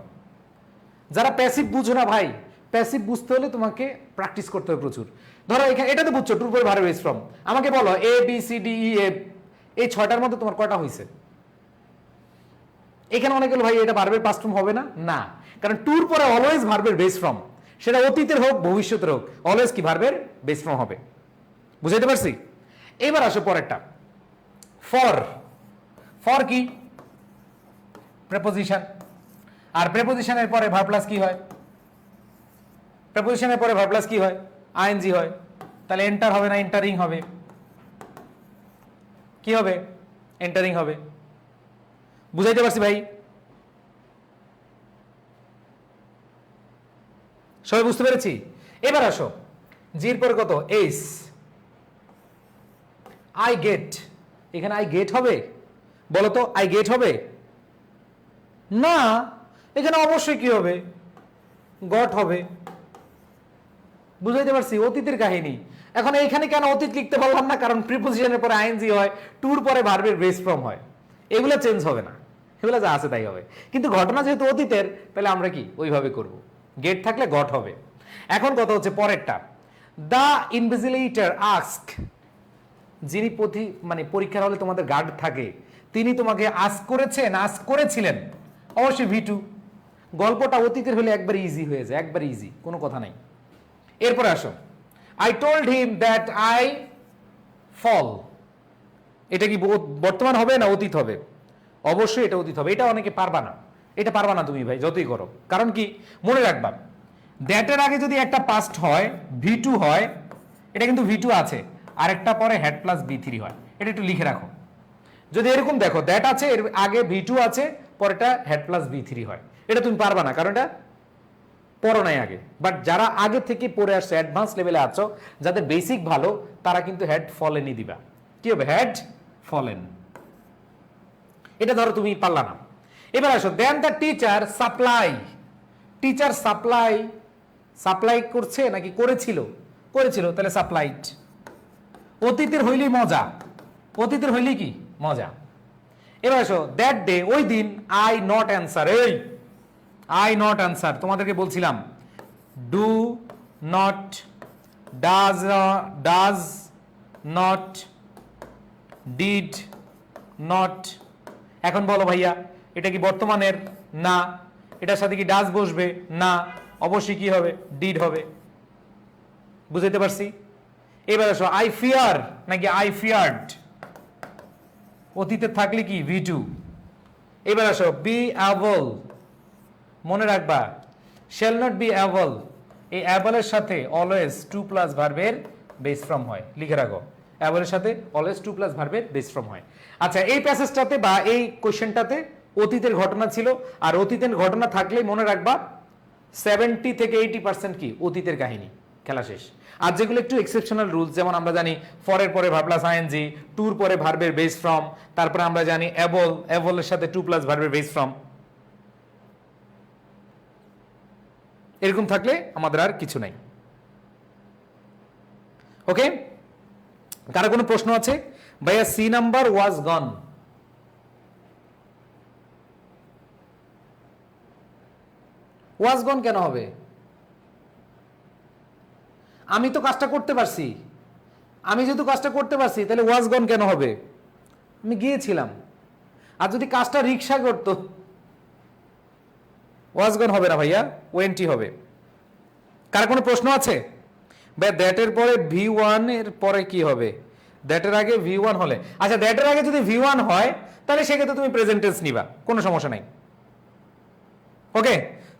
Speaker 1: যারা প্যাসিভ বুঝো না ভাই, প্যাসিভ বুঝতে হলে তোমাকে প্র্যাকটিস করতে হবে প্রচুর। ধরো এখানে এটা তো বুঝছো, টুর পরে ভার্বের বেস ফর্ম। আমাকে বলো A B C D E F, এই ছয়টার মধ্যে তোমার কয়টা হয়েছে? এখানে অনেকে ভাই এটা ভার্বের পাস্ট ফর্ম হবে না, না, কারণ টুর পরে অলওয়েজ ভার্বের বেস ফর্ম, সেটা অতীতের হোক ভবিষ্যতের হোক, অলওয়েজ কি ভার্বের বেস ফর্ম হবে। বুঝাইতে পারছি? এবার আসো পরেরটা, ফর। ফর কি? প্রেপোজিশন। আর প্রেপোজিশনের পরে ভার্ব প্লাস কি হয়? প্রেপোজিশনের পরে ভার্ব প্লাস কি হয়? আইএনজি হয়। তাহলে এন্টার হবে না এন্টারিং হবে? কি হবে? এন্টারিং হবে। বুঝাইতে পারছি ভাই? সবাই বুঝতে পেরেছি? এবার আসো জির পরে কত? এস। আই গেট, এখানে আই গেট হবে? বলো তো আই গেট হবে? না, এখানে অবশ্যই কি হবে? গট হবে। বুঝাইতে পারছি? অতীতের কাহিনী। এখন এইখানে কেন অতীত লিখতে পারলাম না? কারণ প্রিপোজিশনের পরে আইএনজি হয়, টুর পরে ভার্বের বেস ফর্ম হয়। এগুলো চেঞ্জ হবে না, এগুলো যা আছে তাই হবে। কিন্তু ঘটনা যেহেতু অতীতের, তাহলে আমরা কি ওইভাবে করব। গেট থাকলে গট হবে। এখন কথা হচ্ছে পরেরটা, দ্য ইনভিজিলেটর আস্ক। যিনি পরীক্ষার হলে তোমাদের গার্ড থাকে, তিনি তোমাকে আস্ক করেছেন, আস্ক করেছিলেন, অবশ্যই V2। গল্পটা অতীতের হলে একবার ইজি হয়ে যায়, একবার ইজি, কোনো কথা নাই। এরপরে আসো, I told him that I fall. এটা কি বর্তমান হবে না অতীত হবে? অবশ্যই এটা অতীত হবে। এটা অনেকে পারবা না, এটা পারবা না তুমি ভাই যতই করো। কারণ কি? মনে রাখবা, দ্যাটের আগে যদি একটা পাস্ট হয় V2 হয়, এটা কিন্তু V2 আছে, আরেকটা পরে হেড প্লাস B3 হয়। এটা একটু লিখে রাখো। যদি এরকম দেখো, দ্যাট আছে, এর আগে V2 আছে, পরেটা হেড প্লাস B3 হয়, এটা তুমি পারবা না, কারণ এটা পড়ো নাই আগে। বাট যারা আগে থেকে পড়ে আসছে, অ্যাডভান্স লেভেলে আছো, যাদের বেসিক ভালো, তারা কিন্তু হেড ফলেনই দিবা। কি হবে? Had fallen. এটা ধরো তুমি পারলা না। এবার আসো, then the teacher supply. Teacher supply, supply করছে নাকি করেছিল? করেছিল, তাহলে সাপ্লাইড। অতীতের হইলেই মজা, অতীতের হইলেই কি মজা। এবার আসো, দ্যাট ডে, ওই দিন, আই নট অ্যান্সার। এই আই নট অ্যান্সার, তোমাদেরকে বলছিলাম do not, does not, did not. এখন বলো ভাইয়া, এটা কি বর্তমানের? না। এটার সাথে কি ডাজ বসবে? না। অবশ্যই কি হবে? ডিড হবে। বুঝতে পারছি? এবার আসো, আই ফিয়ার নাকি আই ফিয়ার্ড? অতীতে থাকলে কি ভি টু। এবার আসো, বি অ্যাবল, মনে রাখবা শ্যাল নট বি অ্যাবল, এই অ্যাবলের সাথে অলওয়েজ টু প্লাস ভার্বের বেস ফর্ম হয়, লিখে রাখো। অ্যাবলের সাথে অলওয়েজ টু প্লাস ভার্বের বেস ফর্ম হয়। আচ্ছা, এই প্যাসেজটাতে বা এই কোশ্চেনটাতে অতীতের ঘটনা ছিল, আর অতীতের ঘটনা থাকলেই মনে রাখবা 70 থেকে 80% কি অতীতের কাহিনী, খেলা শেষ। আর যেগুলো একটু এক্সেপশনাল রুলস, যেমন আমরা জানি ফরের পরে ভার্ব প্লাস আইএনজি, টুর পরে ভার্বের বেস ফর্ম, তারপরে আমরা জানি অ্যাবল, অ্যাবলের সাথে টু প্লাস ভার্বের বেস ফর্ম, এরকম থাকলে আমাদের আর কিছু নাই। ওকে, কারো কোনো প্রশ্ন আছে? ভাইয়া সি নাম্বার ওয়াজ গন। ওয়াজ গন কেন হবে? আমি তো কাজটা করতে পারছি, আমি যেহেতু কাজটা করতে পারছি তাহলে ওয়াজ গন কেন হবে? আমি গিয়েছিলাম। আর যদি কাজটা রিক্সা করতো, ওয়াজ গন হবে না ভাইয়া, ওয়েন্টি হবে। কার কোনো প্রশ্ন আছে? ভাই দ্যাটের পরে ভি ওয়ান এর পরে কি হবে? দ্যাটের আগে ভি ওয়ান হলে, আচ্ছা দ্যাটের আগে যদি ভি ওয়ান হয় তাহলে সেক্ষেত্রে তুমি প্রেজেন্ট টেন্স নিবা, কোনো সমস্যা নাই। ওকে,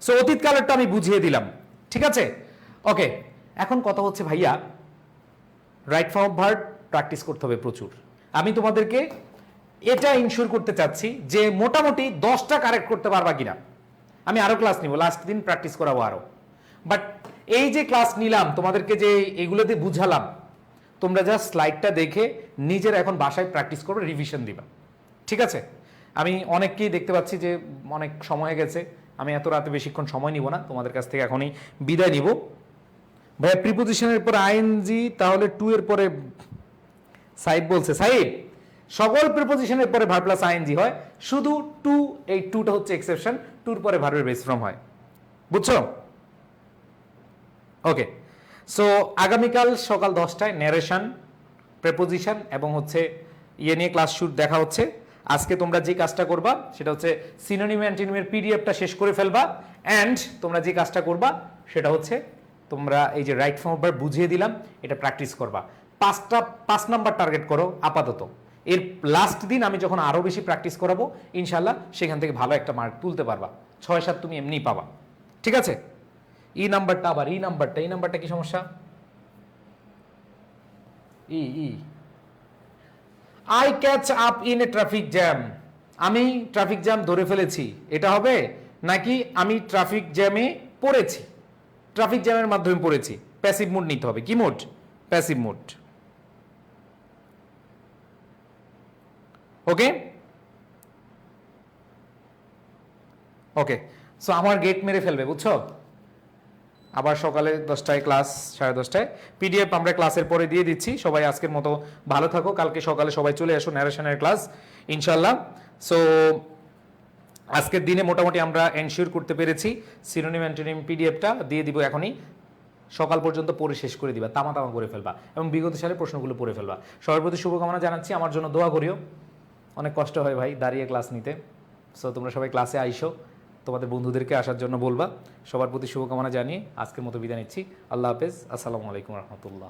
Speaker 1: সো অতীত কালেরটা আমি বুঝিয়ে দিলাম, ঠিক আছে? ওকে, এখন কথা হচ্ছে ভাইয়া right form of verb practice করতে হবে প্রচুর। আমি তোমাদেরকে এটা ইনশিওর করতে চাচ্ছি যে মোটামুটি 10টা কারেক্ট করতে পারবা কিনা। আমি আরো ক্লাস নিব, লাস্ট দিন প্র্যাকটিস করাবো আরো। বাট এই যে ক্লাস নিলাম তোমাদেরকে, যে এগুলো দিয়ে বুঝালাম, তোমরা জাস্ট স্লাইডটা দেখে নিজের এখন বাসায় প্র্যাকটিস করবে, রিভিশন দিবা, ঠিক আছে? আমি অনেককেই দেখতে পাচ্ছি যে অনেক সময় হয়ে গেছে, আমি এত রাতে বেশিক্ষণ সময় নিব না, তোমাদের কাছ থেকে এখনই বিদায় নিব। ভাইয়া প্রিপোজিশনের পরে আইএনজি, তাহলে টু এর পরে, সাইব বলছে, সাইব সকল প্রিপোজিশনের পরে ভার্ব প্লাস আইএনজি হয়, শুধু টু, এই টুটা হচ্ছে এক্সেপশন, টুর পরে ভার্বের বেস ফর্ম হয়, বুঝছো? ওকে, সো আগামীকাল সকাল 10টায় ন্যারেশন, প্রেপোজিশন এবং হচ্ছে ইয়ে নিয়ে ক্লাস শুট দেখা হচ্ছে। আজকে তোমরা যে কাজটা করবা সেটা হচ্ছে সিনোনিম অ্যান্টিনিমের পিডিএফটা শেষ করে ফেলবা, অ্যান্ড তোমরা যে কাজটা করবা সেটা হচ্ছে তোমরা এই যে রাইট ফর্ম অফ ভার্ব বুঝিয়ে দিলাম, এটা প্র্যাকটিস করবা। 5 নাম্বার টার্গেট করো আপাতত। এর লাস্ট দিন আমি যখন আরও বেশি প্র্যাকটিস করাবো ইনশাল্লাহ সেখান থেকে ভালো একটা মার্ক তুলতে পারবা, 6-7 তুমি এমনি পাবা, ঠিক আছে? ই নাম্বারটা, আবার এই নাম্বারটা কি সমস্যা? I catch up in a traffic jam, আমি ট্রাফিক জ্যাম ধরে ফেলেছি, এটা হবে? নাকি আমি ট্রাফিক জ্যামে পড়েছি, ট্রাফিক জ্যামের মাধ্যমে পড়েছি? প্যাসিভ মুড নিতে হবে। কি mood? Passive mood. Okay okay, so আমার গেট মেরে ফেলবে, বুঝছো? আবার সকালে 10টায় ক্লাস, 10:30টায় পিডিএফ আমরা ক্লাসের পরে দিয়ে দিচ্ছি। সবাই আজকের মতো ভালো থাকো, কালকে সকালে সবাই চলে আসো ন্যারেশনের ক্লাস ইনশাল্লাহ। সো আজকের দিনে মোটামুটি আমরা এনশিওর করতে পেরেছি। সিনোনিম অ্যান্টোনিম পিডিএফটা দিয়ে দিব এখনই, সকাল পর্যন্ত পড়ে শেষ করে দিবা, তামা করে ফেলবা এবং বিগত সালের প্রশ্নগুলো পড়ে ফেলবা। সবার প্রতি শুভকামনা জানাচ্ছি, আমার জন্য দোয়া করিও। অনেক কষ্ট হয় ভাই দাঁড়িয়ে ক্লাস নিতে, সো তোমরা সবাই ক্লাসে আইসো, তোমাদের বন্ধুদেরকে আসার জন্য বলবা। সবার প্রতি শুভকামনা জানিয়ে আজকের মতো বিদায় নিচ্ছি। আল্লাহ হাফেজ, আসসালামু আলাইকুম রহমতুল্লাহ।